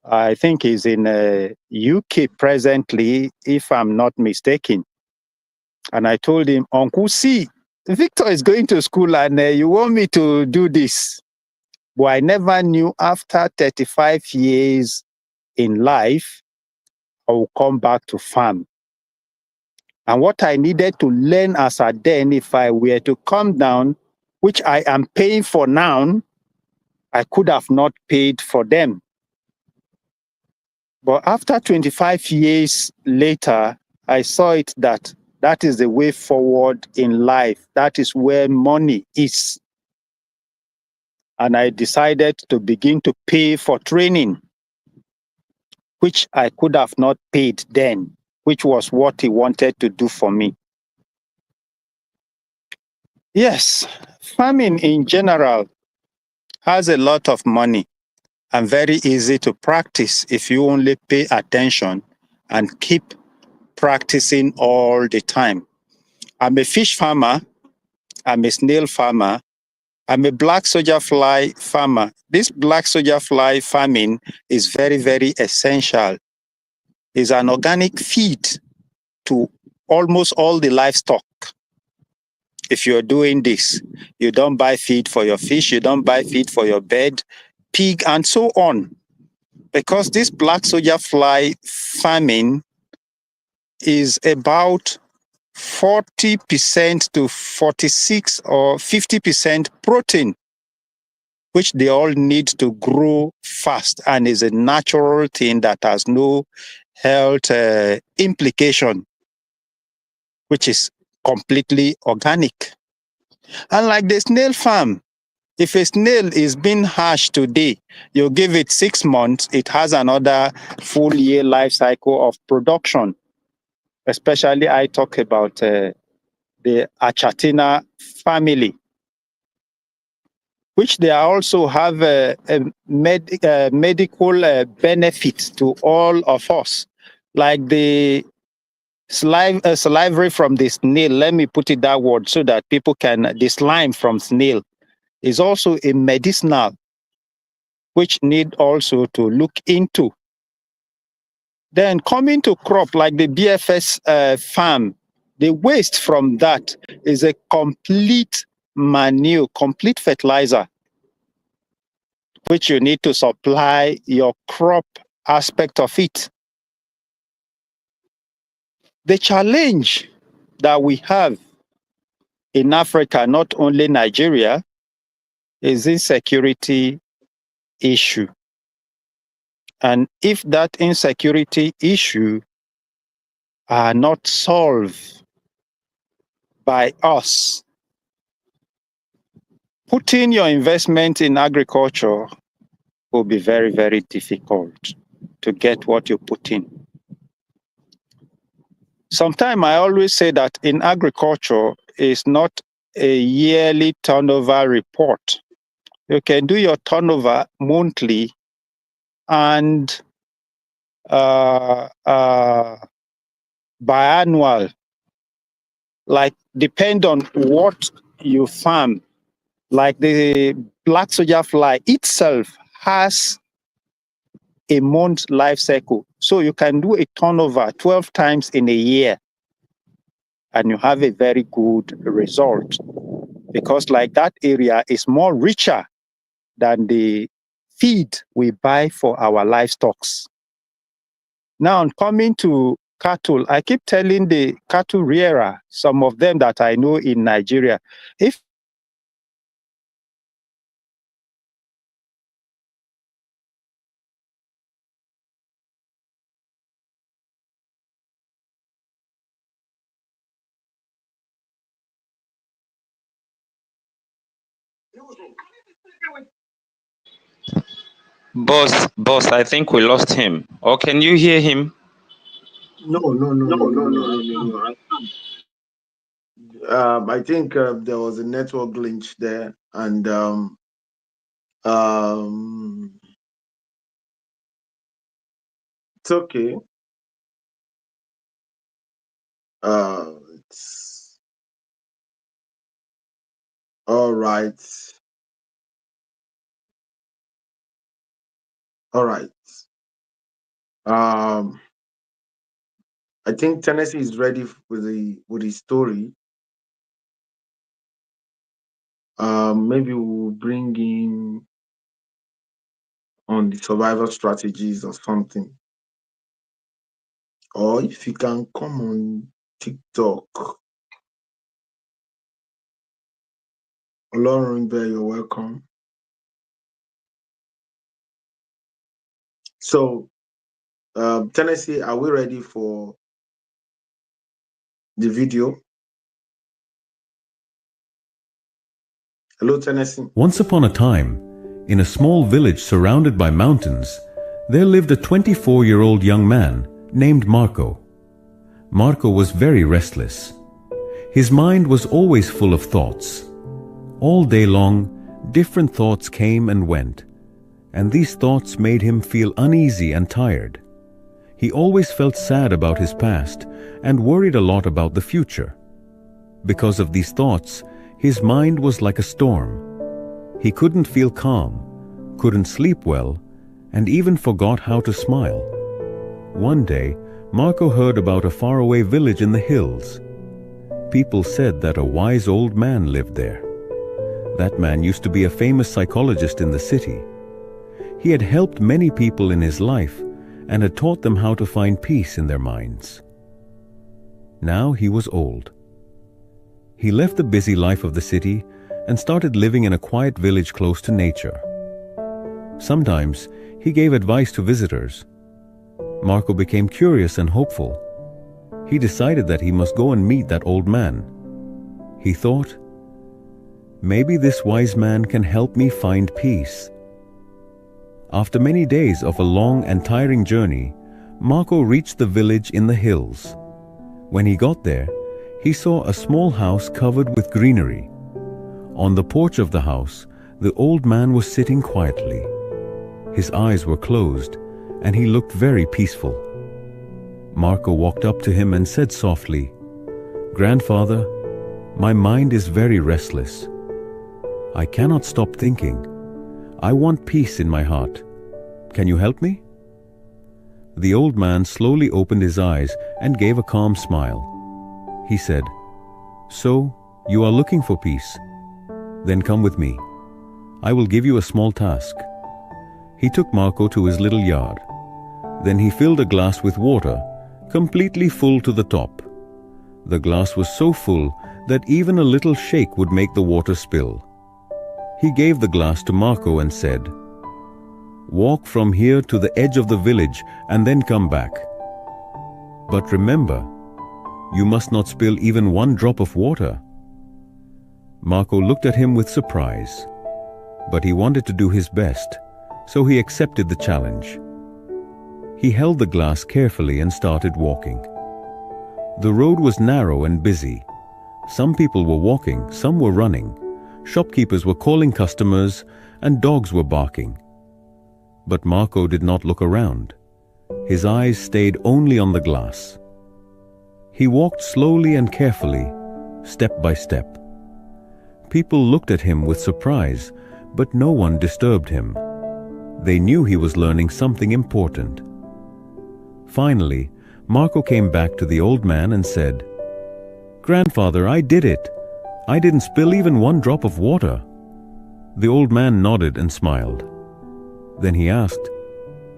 I think he's in UK presently, if I'm not mistaken. And I told him, Uncle, see, Victor is going to school and you want me to do this. But I never knew after 35 years in life, I will come back to farm. And what I needed to learn as a then, if I were to come down, which I am paying for now, I could have not paid for them. But after 25 years later, I saw it that that is the way forward in life. That is where money is. And I decided to begin to pay for training, which I could have not paid then, which was what he wanted to do for me. Yes, farming in general has a lot of money. and very easy to practice if you only pay attention and keep practicing all the time. I'm a fish farmer, I'm a snail farmer, I'm a black soldier fly farmer. This black soldier fly farming is very, very essential. It's an organic feed to almost all the livestock. If you're doing this, you don't buy feed for your fish, you don't buy feed for your bird, pig, and so on. Because this black soldier fly farming is about 40% to 46 or 50% protein, which they all need to grow fast and is a natural thing that has no health implication, which is completely organic. Unlike the snail farm, if a snail is being hatched today, you give it 6 months, it has another full year life cycle of production. Especially I talk about the Achatina family, which they also have a medical benefit to all of us. Like the salivary from the snail, let me put it that word so that people can, the slime from snail is also a medicinal, which need also to look into. Then coming to crop like the BFS farm, the waste from that is a complete manure, complete fertilizer, which you need to supply your crop aspect of it. The challenge that we have in Africa, not only Nigeria, is insecurity issue. And if that insecurity issue are not solved by us, putting your investment in agriculture will be very, very difficult to get what you put in. Sometimes I always say that in agriculture is not a yearly turnover report. You can do your turnover monthly and biannual, like depend on what you farm. Like the black soldier fly itself has a month life cycle. So you can do a turnover 12 times in a year and you have a very good result, because like that area is more richer than the feed we buy for our livestock. Now coming to cattle, I keep telling the cattle rearer, some of them that I know in Nigeria, if Boss, I think we lost him. Or can you hear him? No. I think there was a network glitch there, and it's okay. It's all right. All right. I think Tennessee is ready with his story. Maybe we'll bring him on the survival strategies or something. Or if you can come on TikTok. Olorunbe, you're welcome. So, Tennessee, are we ready for the video? Hello, Tennessee. Once upon a time, in a small village surrounded by mountains, there lived a 24-year-old young man named Marco. Marco was very restless. His mind was always full of thoughts. All day long, different thoughts came and went, and these thoughts made him feel uneasy and tired. He always felt sad about his past and worried a lot about the future. Because of these thoughts, his mind was like a storm. He couldn't feel calm, couldn't sleep well, and even forgot how to smile. One day, Marco heard about a faraway village in the hills. People said that a wise old man lived there. That man used to be a famous psychologist in the city. He had helped many people in his life and had taught them how to find peace in their minds. Now he was old. He left the busy life of the city and started living in a quiet village close to nature. Sometimes he gave advice to visitors. Marco became curious and hopeful. He decided that he must go and meet that old man. He thought, maybe this wise man can help me find peace. After many days of a long and tiring journey, Marco reached the village in the hills. When he got there, he saw a small house covered with greenery. On the porch of the house, the old man was sitting quietly. His eyes were closed, and he looked very peaceful. Marco walked up to him and said softly, "Grandfather, my mind is very restless. I cannot stop thinking. I want peace in my heart. Can you help me?" The old man slowly opened his eyes and gave a calm smile. He said, "So, you are looking for peace? Then come with me. I will give you a small task." He took Marco to his little yard. Then he filled a glass with water, completely full to the top. The glass was so full that even a little shake would make the water spill. He gave the glass to Marco and said, "Walk from here to the edge of the village and then come back. But remember, you must not spill even one drop of water." Marco looked at him with surprise, but he wanted to do his best, so he accepted the challenge. He held the glass carefully and started walking. The road was narrow and busy. Some people were walking, some were running. Shopkeepers were calling customers, and dogs were barking. But Marco did not look around. His eyes stayed only on the glass. He walked slowly and carefully, step by step. People looked at him with surprise, but no one disturbed him. They knew he was learning something important. Finally, Marco came back to the old man and said, "Grandfather, I did it. I didn't spill even one drop of water." The old man nodded and smiled. Then he asked,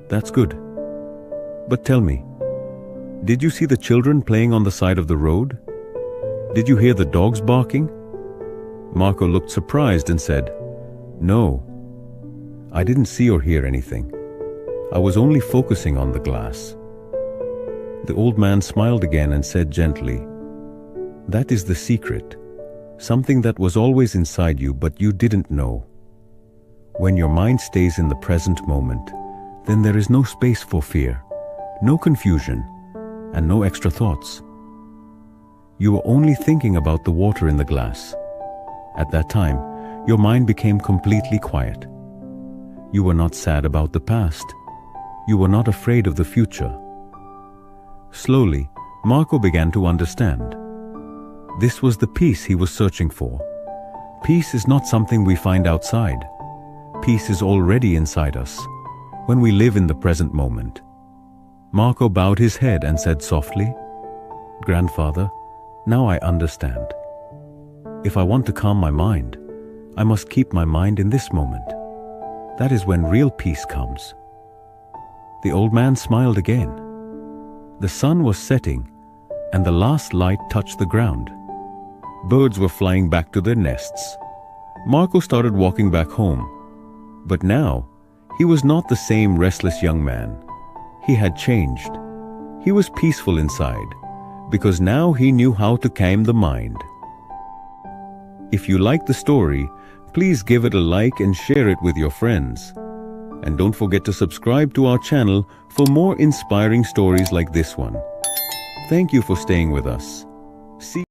"That's good. But tell me, did you see the children playing on the side of the road? Did you hear the dogs barking?" Marco looked surprised and said, "No, I didn't see or hear anything. I was only focusing on the glass." The old man smiled again and said gently, "That is the secret. Something that was always inside you but you didn't know. When your mind stays in the present moment, then there is no space for fear, no confusion, and no extra thoughts. You are only thinking about the water in the glass. At that time, your mind became completely quiet. You were not sad about the past. You were not afraid of the future." Slowly, Marco began to understand. This was the peace he was searching for. Peace is not something we find outside. Peace is already inside us, when we live in the present moment. Marco bowed his head and said softly, "Grandfather, now I understand. If I want to calm my mind, I must keep my mind in this moment. That is when real peace comes." The old man smiled again. The sun was setting, and the last light touched the ground. Birds were flying back to their nests. Marco started walking back home. But now, he was not the same restless young man. He had changed. He was peaceful inside, because now he knew how to calm the mind. If you like the story, please give it a like and share it with your friends. And don't forget to subscribe to our channel for more inspiring stories like this one. Thank you for staying with us. See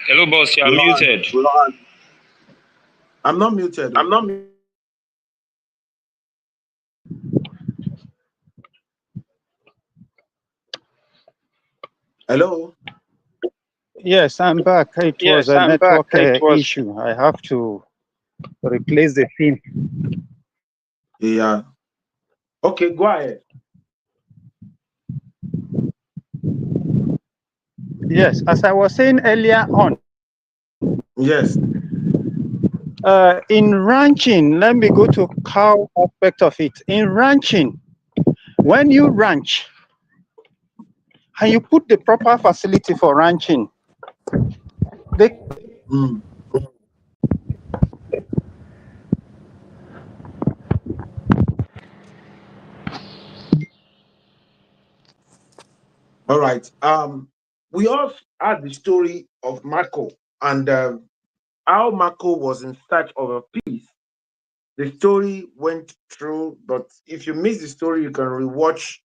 Hello, boss. You are muted. I'm not muted. I'm not. Hello. Yes, I'm back. It was Yes, a I'm back. network It was. issue. I have to replace the theme. Yeah. Okay, go ahead. Yes, as I was saying earlier on, Yes. in ranching, let me go to cow aspect of it. In ranching, when you ranch and you put the proper facility for ranching, they Mm. All right. We all had the story of Marco and how Marco was in search of a peace. The story went through, but if you miss the story, you can rewatch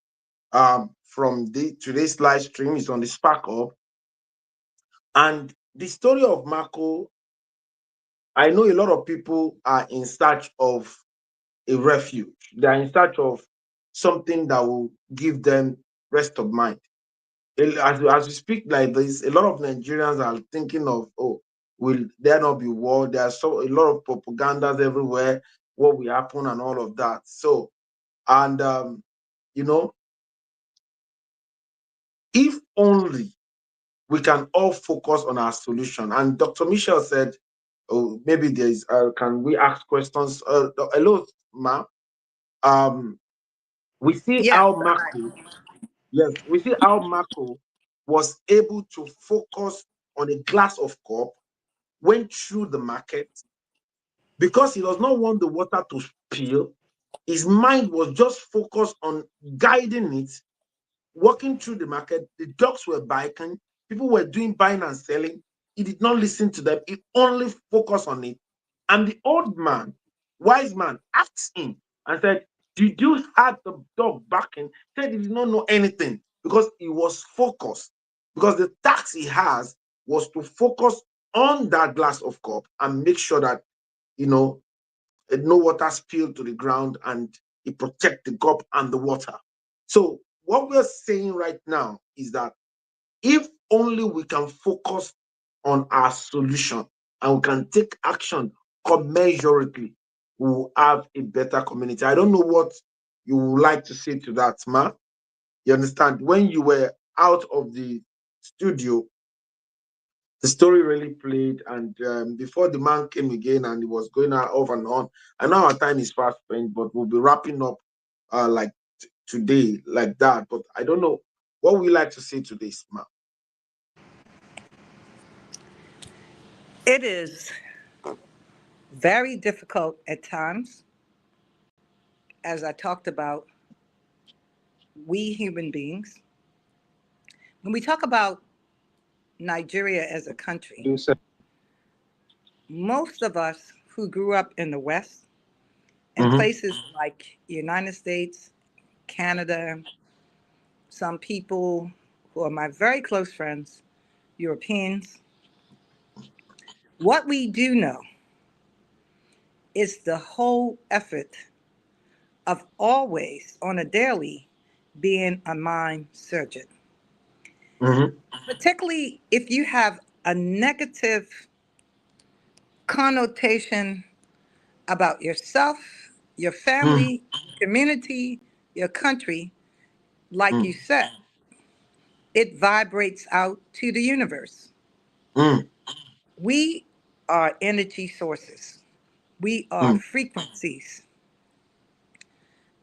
from today's live stream. It's on the Spark Up. And the story of Marco, I know a lot of people are in search of a refuge. They are in search of something that will give them rest of mind. As we speak like this, a lot of Nigerians are thinking of, oh, will there not be war? There's so a lot of propagandas everywhere, what will happen and all of that. So, and you know, if only we can all focus on our solution. And Dr. Michelle said, oh, maybe there's can we ask questions? Hello, ma. Um, we see Yes, how Marco, yes, we see how Marco was able to focus on a glass of cup, went through the market because he does not want the water to spill. His mind was just focused on guiding it, walking through the market. The dogs were biking, people were doing buying and selling. He did not listen to them, he only focused on it. And the old man, wise man, asked him and said, did you have the dog barking? He said he did not know anything because he was focused. Because the task he has was to focus on that glass of cup and make sure that, you know, no water spilled to the ground and he protect the cup and the water. So what we're saying right now is that if only we can focus on our solution and we can take action commensurately, we will have a better community. I don't know what you would like to say to that, Ma. You understand? When you were out of the studio, the story really played, and before the man came again and he was going off and on. I know our time is fast spent, but we'll be wrapping up like today, like that. But I don't know what we like to say to this, Ma. it is very difficult at times. As I talked about, we human beings, when we talk about Nigeria as a country, most of us who grew up in the West and Mm-hmm. places like United States, Canada, some people who are my very close friends, Europeans, what we do know is the whole effort of always on a daily being a mind surgeon. Mm-hmm. Particularly if you have a negative connotation about yourself, your family, community, your country, like you said, it vibrates out to the universe. Mm-hmm. We are energy sources. We are frequencies.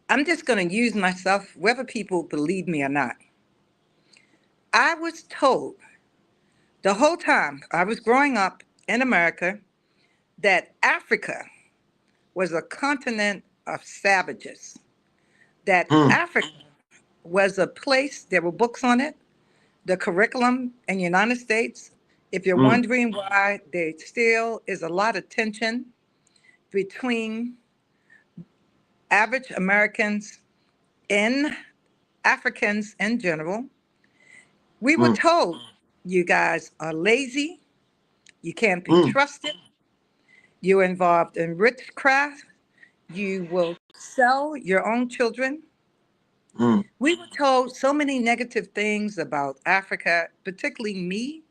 I'm just going to use myself, whether people believe me or not. I was told the whole time I was growing up in America that Africa was a continent of savages, that Mm-hmm. Africa was a place, there were books on it, the curriculum in the United States. If you're Mm-hmm. wondering why there still is a lot of tension between average Americans and Africans in general, we were told you guys are lazy, You can't be trusted. You're involved in witchcraft. You will sell your own children. We were told so many negative things about Africa, particularly me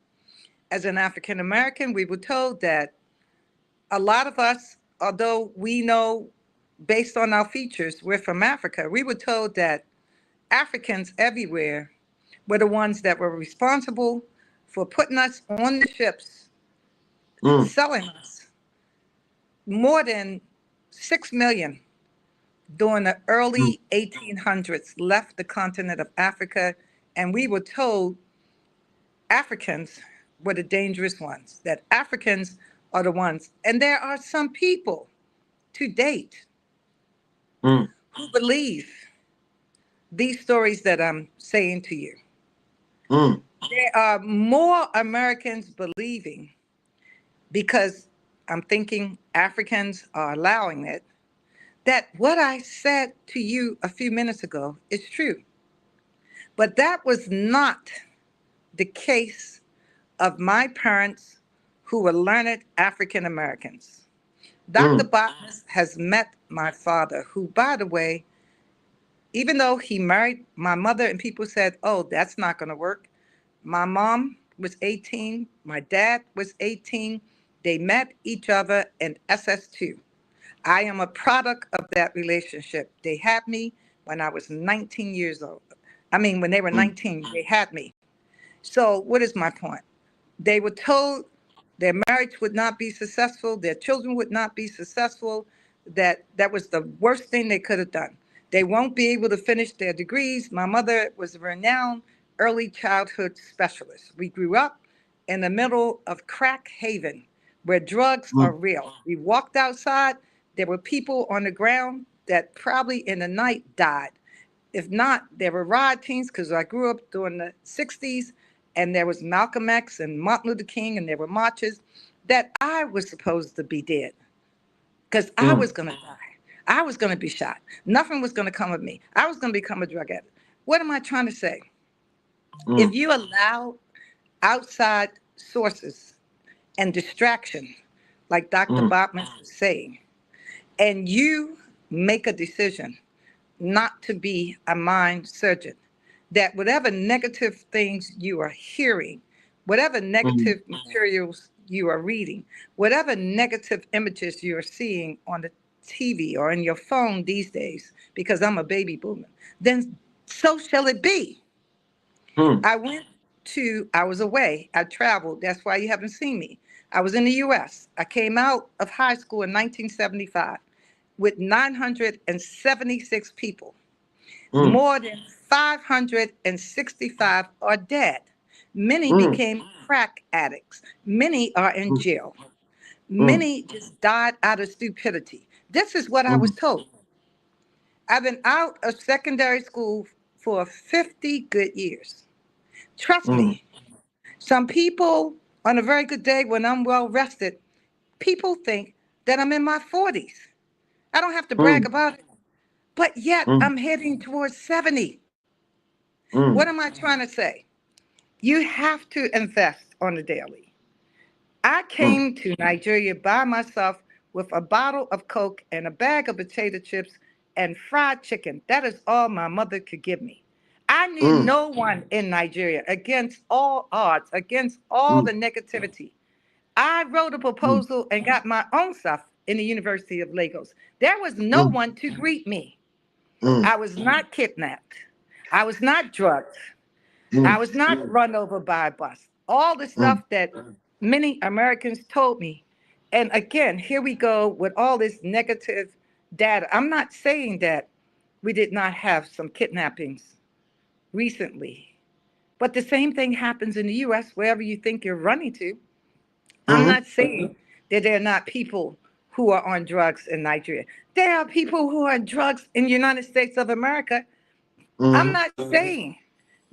as an African American. We were told that a lot of us, although we know based on our features, we're from Africa, we were told that Africans everywhere were the ones that were responsible for putting us on the ships, selling us. More than 6 million during the early 1800s left the continent of Africa, and we were told Africans were the dangerous ones, that Africans are the ones. And there are some people to date who believe these stories that I'm saying to you. There are more Americans believing, because I'm thinking Africans are allowing it, that what I said to you a few minutes ago is true. But that was not the case of my parents, who were learned African Americans. Dr. Botmas has met my father, who, by the way, even though he married my mother and people said, oh, that's not going to work. My mom was 18. My dad was 18. They met each other in SS2. I am a product of that relationship. They had me when I was 19 years old. I mean, when they were 19, they had me. So what is my point? They were told their marriage would not be successful, their children would not be successful, that was the worst thing they could have done. They won't be able to finish their degrees. My mother was a renowned early childhood specialist. We grew up in the middle of crack haven, where drugs are real. We walked outside, there were people on the ground that probably in the night died. If not, there were riotings, because I grew up during the 60s, and there was Malcolm X and Martin Luther King, and there were marches, that I was supposed to be dead, because I was going to die. I was going to be shot. Nothing was going to come of me. I was going to become a drug addict. What am I trying to say? If you allow outside sources and distraction, like Dr. Botman was saying, and you make a decision not to be a mind surgeon, that whatever negative things you are hearing, whatever negative materials you are reading, whatever negative images you're seeing on the TV or in your phone these days, because I'm a baby boomer, then so shall it be. I was away, I traveled, that's why you haven't seen me. I was in the US. I came out of high school in 1975 with 976 people. More than 565 are dead. Many became crack addicts. Many are in jail. Many just died out of stupidity. This is what I was told. I've been out of secondary school for 50 good years. Trust me, some people, on a very good day when I'm well rested, people think that I'm in my 40s. I don't have to brag about it, but yet I'm heading towards 70. What am I trying to say? You have to invest on the daily. I came to Nigeria by myself with a bottle of Coke and a bag of potato chips and fried chicken. That is all my mother could give me. I knew no one in Nigeria, against all odds, against all the negativity. I wrote a proposal and got my own stuff in the University of Lagos. There was no one to greet me. I was not kidnapped. I was not drugged. I was not run over by a bus. All the stuff that many Americans told me. And again, here we go with all this negative data. I'm not saying that we did not have some kidnappings recently, but the same thing happens in the US, wherever you think you're running to. I'm not saying that there are not people who are on drugs in Nigeria. There are people who are on drugs in the United States of America. I'm not saying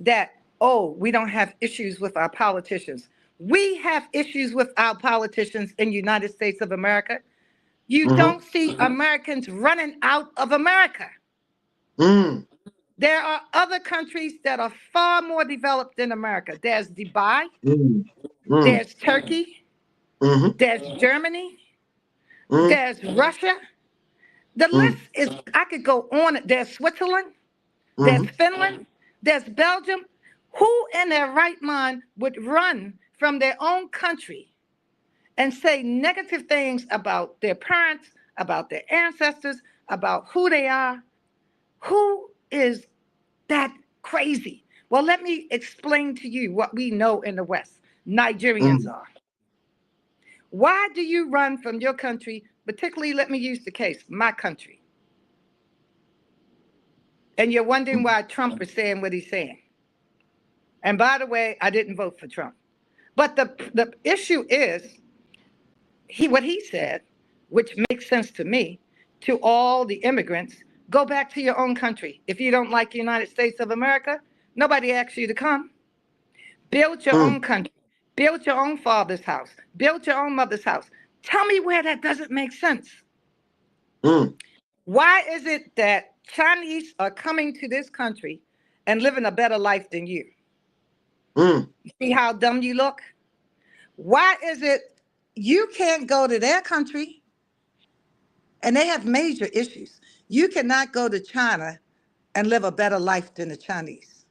that, oh, we don't have issues with our politicians. We have issues with our politicians in the United States of America. You don't see Americans running out of America. There are other countries that are far more developed than America. There's Dubai, there's Turkey, Mm-hmm. There's Germany. Mm-hmm. There's Russia. The Mm-hmm. list is, I could go on. There's Switzerland. There's Mm-hmm. Finland. There's Belgium. Who in their right mind would run from their own country and say negative things about their parents, about their ancestors, about who they are? Who is that crazy? Well, let me explain to you what we know in the West. Nigerians are. Why do you run from your country? Particularly, let me use the case, my country. And you're wondering why Trump is saying what he's saying. And by the way, I didn't vote for Trump. But the issue is, what he said, which makes sense to me, to all the immigrants, go back to your own country. If you don't like the United States of America, nobody asks you to come. Build your own country. Build your own father's house. Build your own mother's house. Tell me where that doesn't make sense. Why is it that Chinese are coming to this country and living a better life than you? You see how dumb you look? Why is it you can't go to their country and they have major issues? You cannot go to China and live a better life than the Chinese.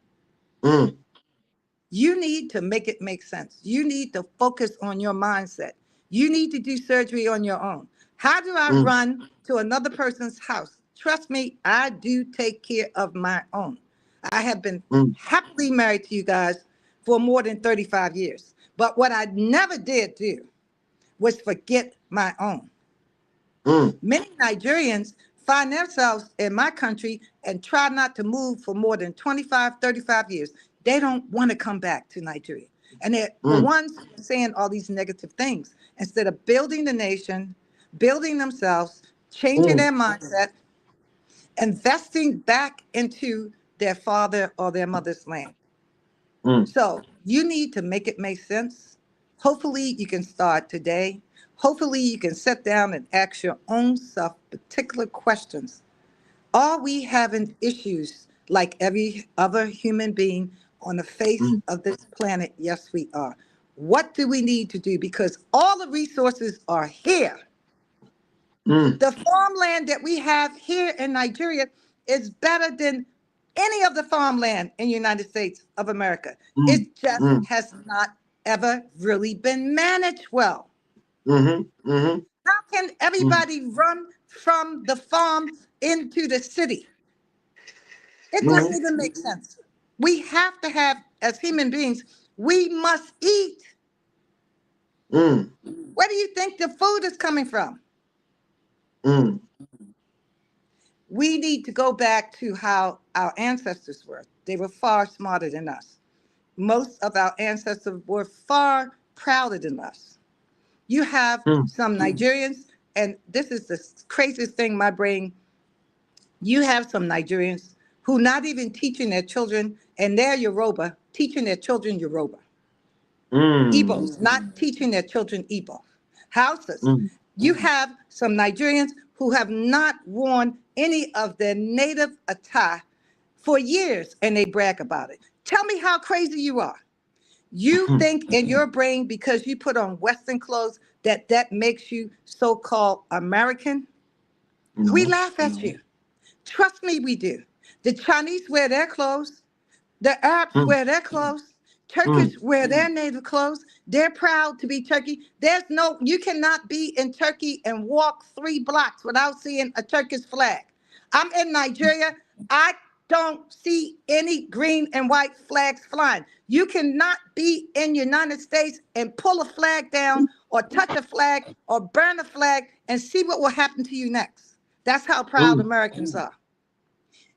You need to make it make sense. You need to focus on your mindset. You need to do surgery on your own. How do I run to another person's house? Trust me, I do take care of my own. I have been happily married to you guys for more than 35 years. But what I never did do was forget my own. Many Nigerians find themselves in my country and try not to move for more than 25, 35 years. They don't want to come back to Nigeria. And they're the ones saying all these negative things. Instead of building the nation, building themselves, changing their mindset, investing back into their father or their mother's land. So you need to make it make sense. Hopefully you can start today. Hopefully you can sit down and ask your own self particular questions. Are we having issues like every other human being on the face of this planet? Yes, we are. What do we need to do? Because all the resources are here. The farmland that we have here in Nigeria is better than any of the farmland in the United States of America. It just has not ever really been managed well. How can everybody run from the farm into the city? It doesn't even make sense. We have to have, as human beings, we must eat. Where do you think the food is coming from? We need to go back to how our ancestors were. They were far smarter than us. Most of our ancestors were far prouder than us. You have some Nigerians, and this is the craziest thing, my brain. You have some Nigerians who not even teaching their children, and they're Yoruba, teaching their children Yoruba. Igbos not teaching their children Igbo. Hausas. You have some Nigerians who have not worn any of their native attire for years, and they brag about it. Tell me how crazy you are. You think in your brain, because you put on Western clothes, that makes you so-called American? We laugh at you. Trust me, we do. The Chinese wear their clothes. The Arabs wear their clothes. Turkish wear their native clothes. They're proud to be Turkey. You cannot be in Turkey and walk 3 blocks without seeing a Turkish flag. I'm in Nigeria. I don't see any green and white flags flying. You cannot be in the United States and pull a flag down or touch a flag or burn a flag and see what will happen to you next. That's how proud Americans are.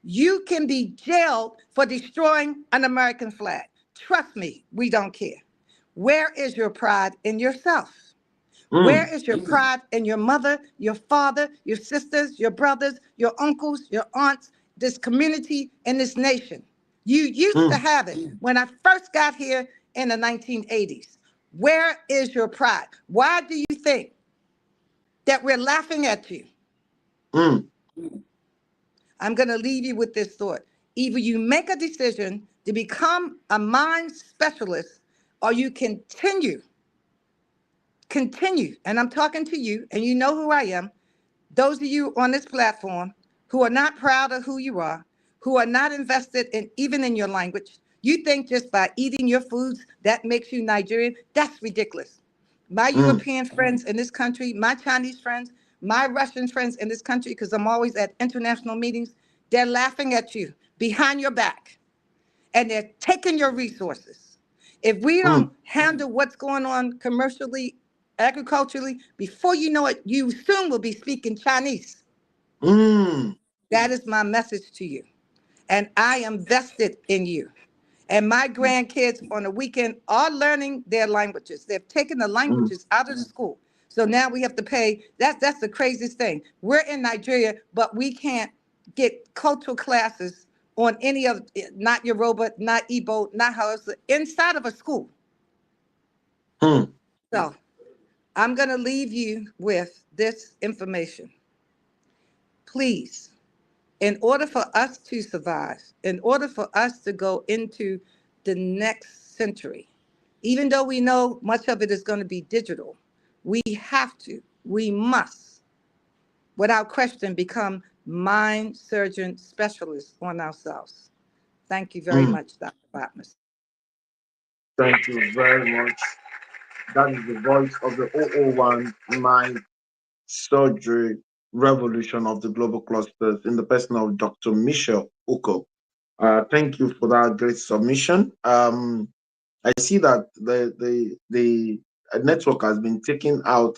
You can be jailed for destroying an American flag. Trust me, we don't care. Where is your pride in yourself? Where is your pride in your mother, your father, your sisters, your brothers, your uncles, your aunts, this community, and this nation? You used to have it when I first got here in the 1980s. Where is your pride? Why do you think that we're laughing at you? I'm going to leave you with this thought. Either you make a decision to become a mind specialist, or you continue continue, and I'm talking to you, and you know who I am, those of you on this platform who are not proud of who you are, who are not invested in even in your language, you think just by eating your foods that makes you Nigerian? That's ridiculous. My mm, European friends in this country, my Chinese friends, my Russian friends in this country, because I'm always at international meetings, they're laughing at you behind your back and they're taking your resources. If we mm, don't handle what's going on commercially, agriculturally, before you know it, you soon will be speaking Chinese. mm, That is my message to you. And I am vested in you. And my grandkids on the weekend are learning their languages. They've taken the mm, languages out of the school. So now we have to pay. That's the craziest thing. We're in Nigeria, but we can't get cultural classes on any of, not Yoruba, not Igbo, not Hausa, inside of a school. mm, So I'm going to leave you with this information. Please, in order for us to survive, in order for us to go into the next century, even though we know much of it is going to be digital, we must, without question, become mind surgeon specialists on ourselves. Thank you very mm. much, Dr. Botmas. Thank you very much. That is the voice of the 001 Mind Surgery Revolution of the Global Clusters in the person of Dr. Michelle Uko. Thank you for that great submission. I see that the network has been taking out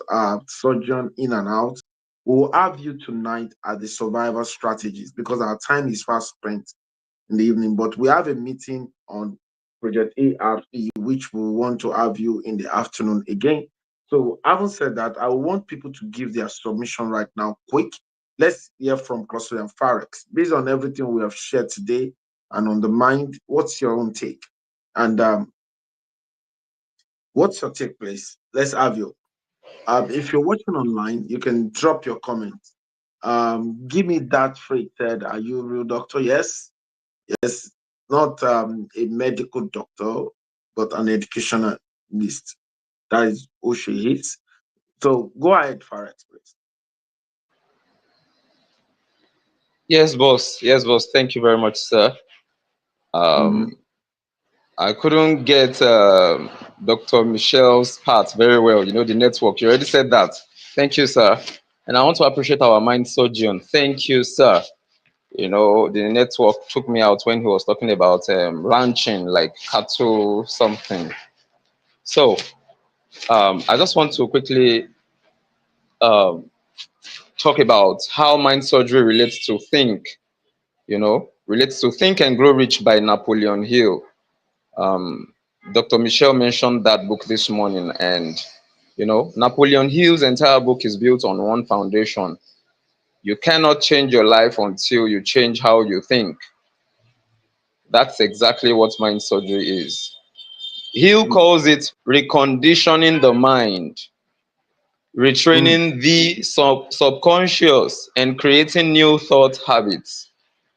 surgeon in and out. We'll have you tonight at the survival strategies because our time is fast spent in the evening. But we have a meeting on Project ARP, which we want to have you in the afternoon again. So, having said that, I want people to give their submission right now, quick. Let's hear from Cluster and Farex. Based on everything we have shared today and on the mind, what's your own take? And what's your take, please? Let's have you. If you're watching online, you can drop your comments. Give me that phrase said, are you a real doctor? Yes. Yes. Not a medical doctor, but an educationalist. That is who she is. So go ahead, Farex, please. Yes, boss. Yes, boss. Thank you very much, sir. Mm-hmm. I couldn't get Dr. Michelle's part very well. You know, the network. You already said that. Thank you, sir. And I want to appreciate our mind surgeon. Thank you, sir. You know, the network took me out when he was talking about ranching, like cattle, something. So I just want to quickly um, talk about how mind surgery relates to think, relates to Think and Grow Rich by Napoleon Hill. Um, Dr. Michelle mentioned that book this morning, and Napoleon Hill's entire book is built on one foundation. You cannot change your life until you change how you think. That's exactly what mind surgery is. Hill calls it reconditioning the mind, Mm, retraining the subconscious, and creating new thought habits.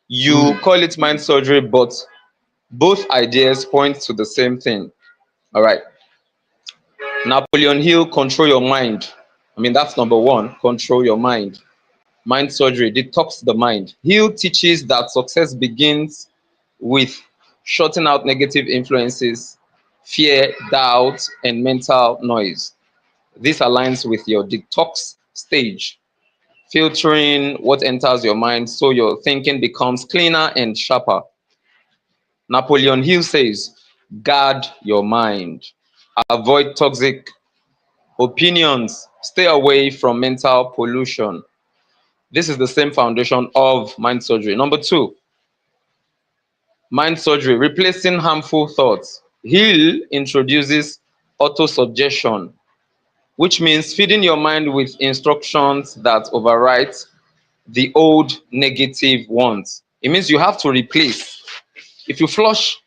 You mm, call it mind surgery, but both ideas point to the same thing. All right. Napoleon Hill, control your mind. I mean, that's number one, control your mind. Mind surgery, detox the mind. Hill teaches that success begins with shutting out negative influences, fear, doubt, and mental noise. This aligns with your detox stage, filtering what enters your mind so your thinking becomes cleaner and sharper. Napoleon Hill says, guard your mind, avoid toxic opinions, stay away from mental pollution. This is the same foundation of mind surgery. Number two, mind surgery, replacing harmful thoughts. Hill introduces autosuggestion, which means feeding your mind with instructions that overwrite the old negative ones. It means you have to replace. If you flush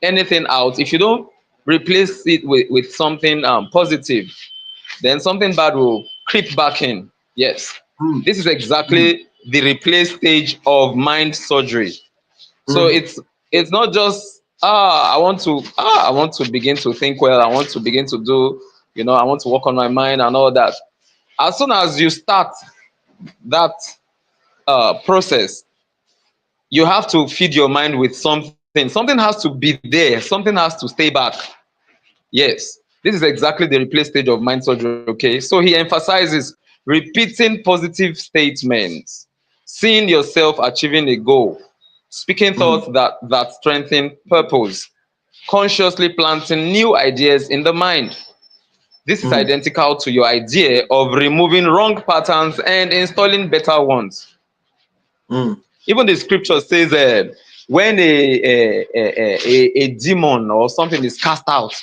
anything out, if you don't replace it with something positive, then something bad will creep back in. Yes, mm, this is mm, exactly the replace stage of mind surgery. So mm, it's not just I want to begin to think well, I want to begin to do I want to work on my mind and all that. As soon as you start that process, you have to feed your mind with something. Something has to be there. Something has to stay back. Yes, this is exactly the replay stage of mind surgery. Okay, so he emphasizes repeating positive statements, seeing yourself achieving a goal, speaking thoughts that strengthen purpose, consciously planting new ideas in the mind. This is identical to your idea of removing wrong patterns and installing better ones. Even the scripture says when a demon or something is cast out,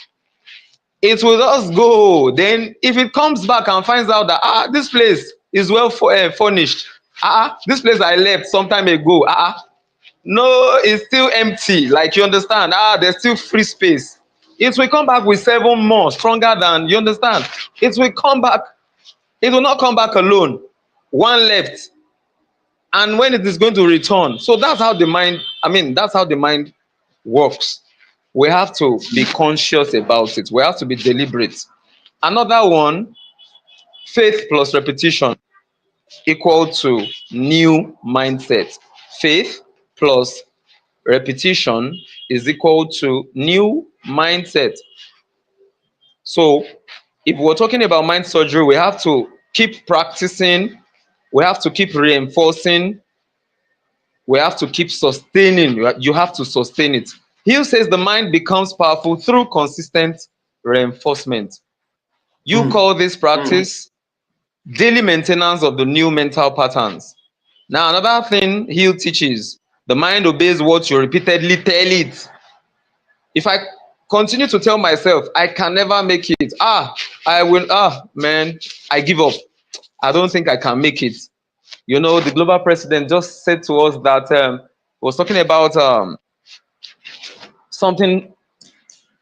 it will just go. Then if it comes back and finds out that this place is well furnished, this place I left some time ago, no, it's still empty. Like, you understand, there's still free space. It will come back with 7 more stronger than, you understand. It will come back. It will not come back alone. One left, and when it is going to return. So that's how the mind, that's how the mind works. We have to be conscious about it. We have to be deliberate. Another one, faith plus repetition equal to new mindset. Faith plus repetition is equal to new mindset. So if we're talking about mind surgery, we have to keep practicing, we have to keep reinforcing, we have to keep sustaining. You have to sustain it. Hill says the mind becomes powerful through consistent reinforcement. You call this practice daily maintenance of the new mental patterns. Now, another thing Hill teaches, the mind obeys what you repeatedly tell it. If I continue to tell myself I can never make it, I will, man, I give up. I don't think I can make it. The global president just said to us that was talking about something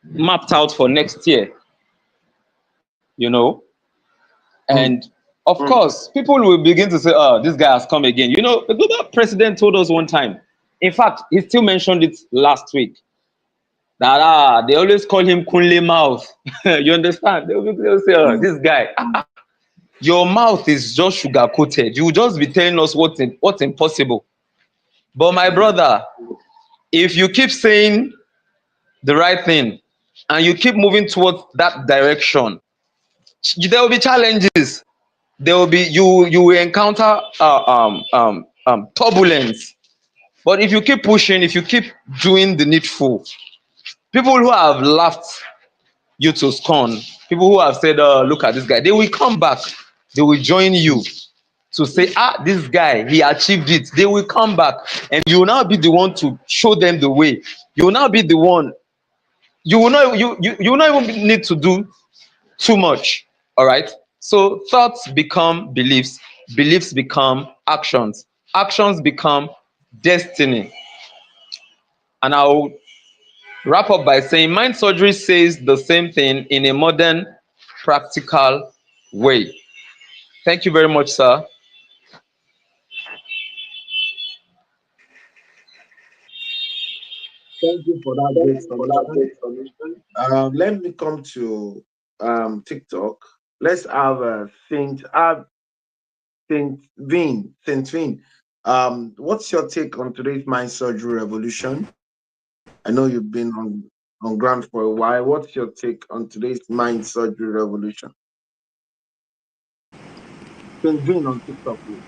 mapped out for next year, and of course, people will begin to say, this guy has come again. The global president told us one time, in fact, he still mentioned it last week, that they always call him Kunle mouth. You understand? They'll say, this guy, your mouth is just sugar coated. You will just be telling us what's impossible. But my brother, if you keep saying the right thing and you keep moving towards that direction, there will be challenges. There will be you will encounter turbulence. But if you keep pushing, if you keep doing the needful, people who have laughed you to scorn, people who have said, look at this guy, they will come back. They will join you to say, this guy, he achieved it. They will come back, and you will now be the one to show them the way. You will now be the one. You will not even need to do too much. All right. So thoughts become beliefs, beliefs become actions, actions become destiny. And I'll wrap up by saying mind surgery says the same thing in a modern, practical way. Thank you very much, sir. Thank you for that great solution. Let me come to TikTok. Let's have Saint Vin. What's your take on today's mind surgery revolution? I know you've been on ground for a while. What's your take on today's mind surgery revolution? Saint Vin on TikTok, please.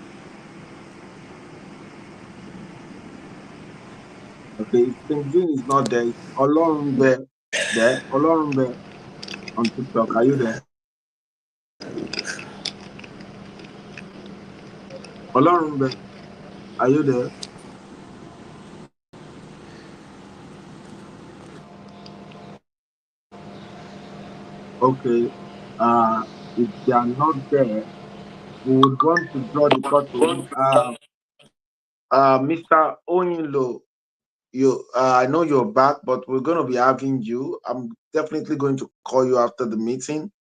Okay, Saint Vin is not there. It's Olorunbe there. Olorunbe on TikTok. Are you there? Olorunbe, are you there? Okay. If they are not there, we would want to draw the curtain. Mr. Oyinlo, I know you're back, but we're going to be having you. I'm definitely going to call you after the meeting.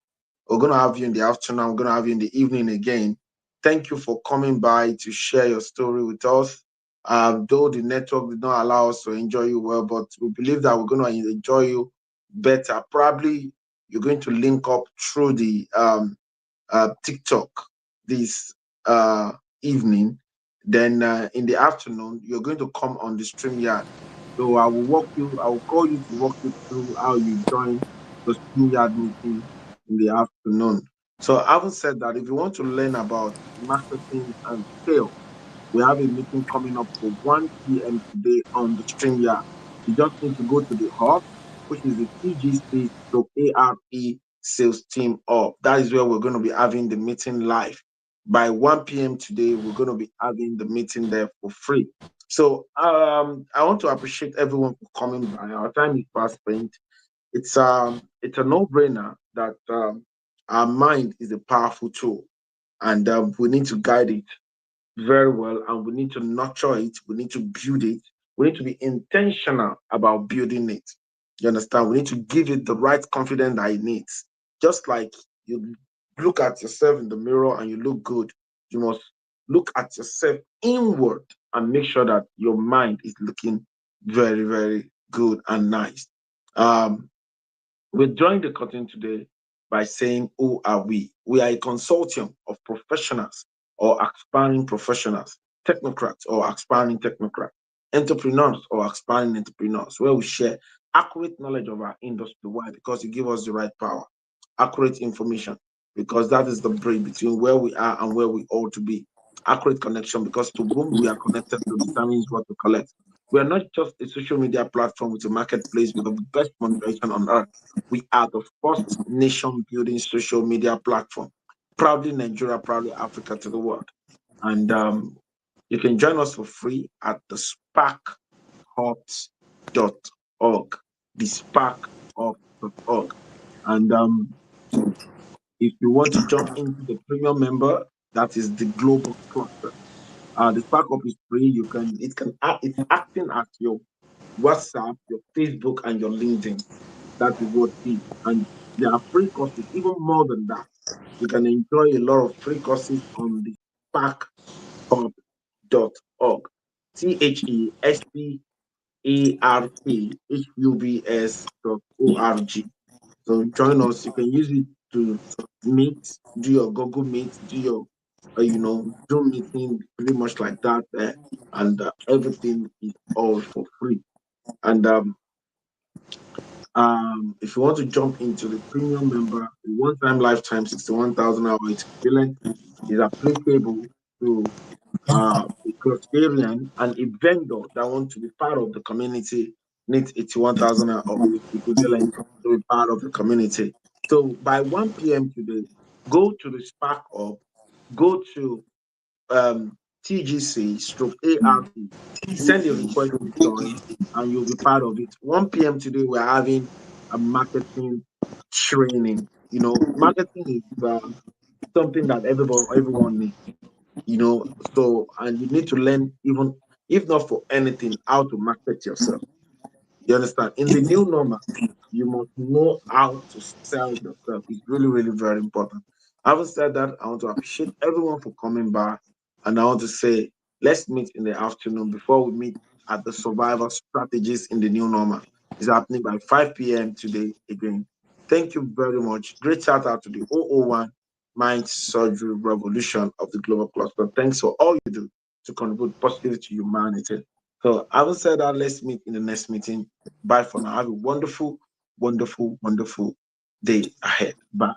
We're going to have you in the afternoon. I'm going to have you in the evening again. Thank you for coming by to share your story with us. Though the network did not allow us to enjoy you well, but we believe that we're going to enjoy you better. Probably you're going to link up through the TikTok this evening. Then in the afternoon, you're going to come on the stream yard. So I will call you to walk you through how you join the stream yard meeting in the afternoon. So having said that, if you want to learn about marketing and sales, we have a meeting coming up for 1 p.m. today on the StreamYard. You just need to go to the hub, which is the TGC stroke ARE sales team hub. That is where we're going to be having the meeting live. By 1 p.m. today, we're going to be having the meeting there for free. So I want to appreciate everyone for coming by. Our time is fast spent. It's a no-brainer that our mind is a powerful tool, and we need to guide it very well, and we need to nurture it, we need to build it, we need to be intentional about building it. You understand? We need to give it the right confidence that it needs. Just like you look at yourself in the mirror and you look good, you must look at yourself inward and make sure that your mind is looking very, very good and nice. um we're drawing the curtain today by saying, who are we? We are a consortium of professionals or aspiring professionals, technocrats or aspiring technocrats, entrepreneurs or aspiring entrepreneurs, where we share accurate knowledge of our industry. Why? Because it gives us the right power, accurate information, because that is the bridge between where we are and where we ought to be. Accurate connection, because to whom we are connected to determines what to collect. We are not just a social media platform with a marketplace with the best monetization on earth. We are the first nation building social media platform. Proudly Nigeria, proudly Africa to the world. And you can join us for free at the sparkhubs.org. The sparkhubs.org. And if you want to jump into the premium member, that is the global cluster. The Spark Up is free. It's acting as your WhatsApp, your Facebook, and your LinkedIn. That is what it is. And there are free courses, even more than that. You can enjoy a lot of free courses on the sparkhub.org. THESPARKHUBS.org. So join us. You can use it to meet, do your Google Meet, do your Zoom meeting, pretty much like that. And everything is all for free. And if you want to jump into the premium member, the one-time lifetime 61,000 hour equivalent is applicable to a clustarian and a vendor that want to be part of the community needs 81,000 hour equivalent to be part of the community. So by 1 p.m. today, go to the Spark Up, go to TGC stroke ARP, send a request to join, and you'll be part of it. 1 p.m. today, we're having a marketing training. Marketing is something that everyone needs, so, and you need to learn, even if not for anything, how to market yourself. You understand? In the new normal, you must know how to sell yourself. It's really, really very important. Having said that, I want to appreciate everyone for coming by. And I want to say, let's meet in the afternoon before we meet at the survival strategies in the new normal. It's happening by 5 p.m. today again. Thank you very much. Great shout out to the 001 Mind Surgery Revolution of the Global Cluster. Thanks for all you do to contribute positively to humanity. So having said that, let's meet in the next meeting. Bye for now. Have a wonderful, wonderful, wonderful day ahead. Bye.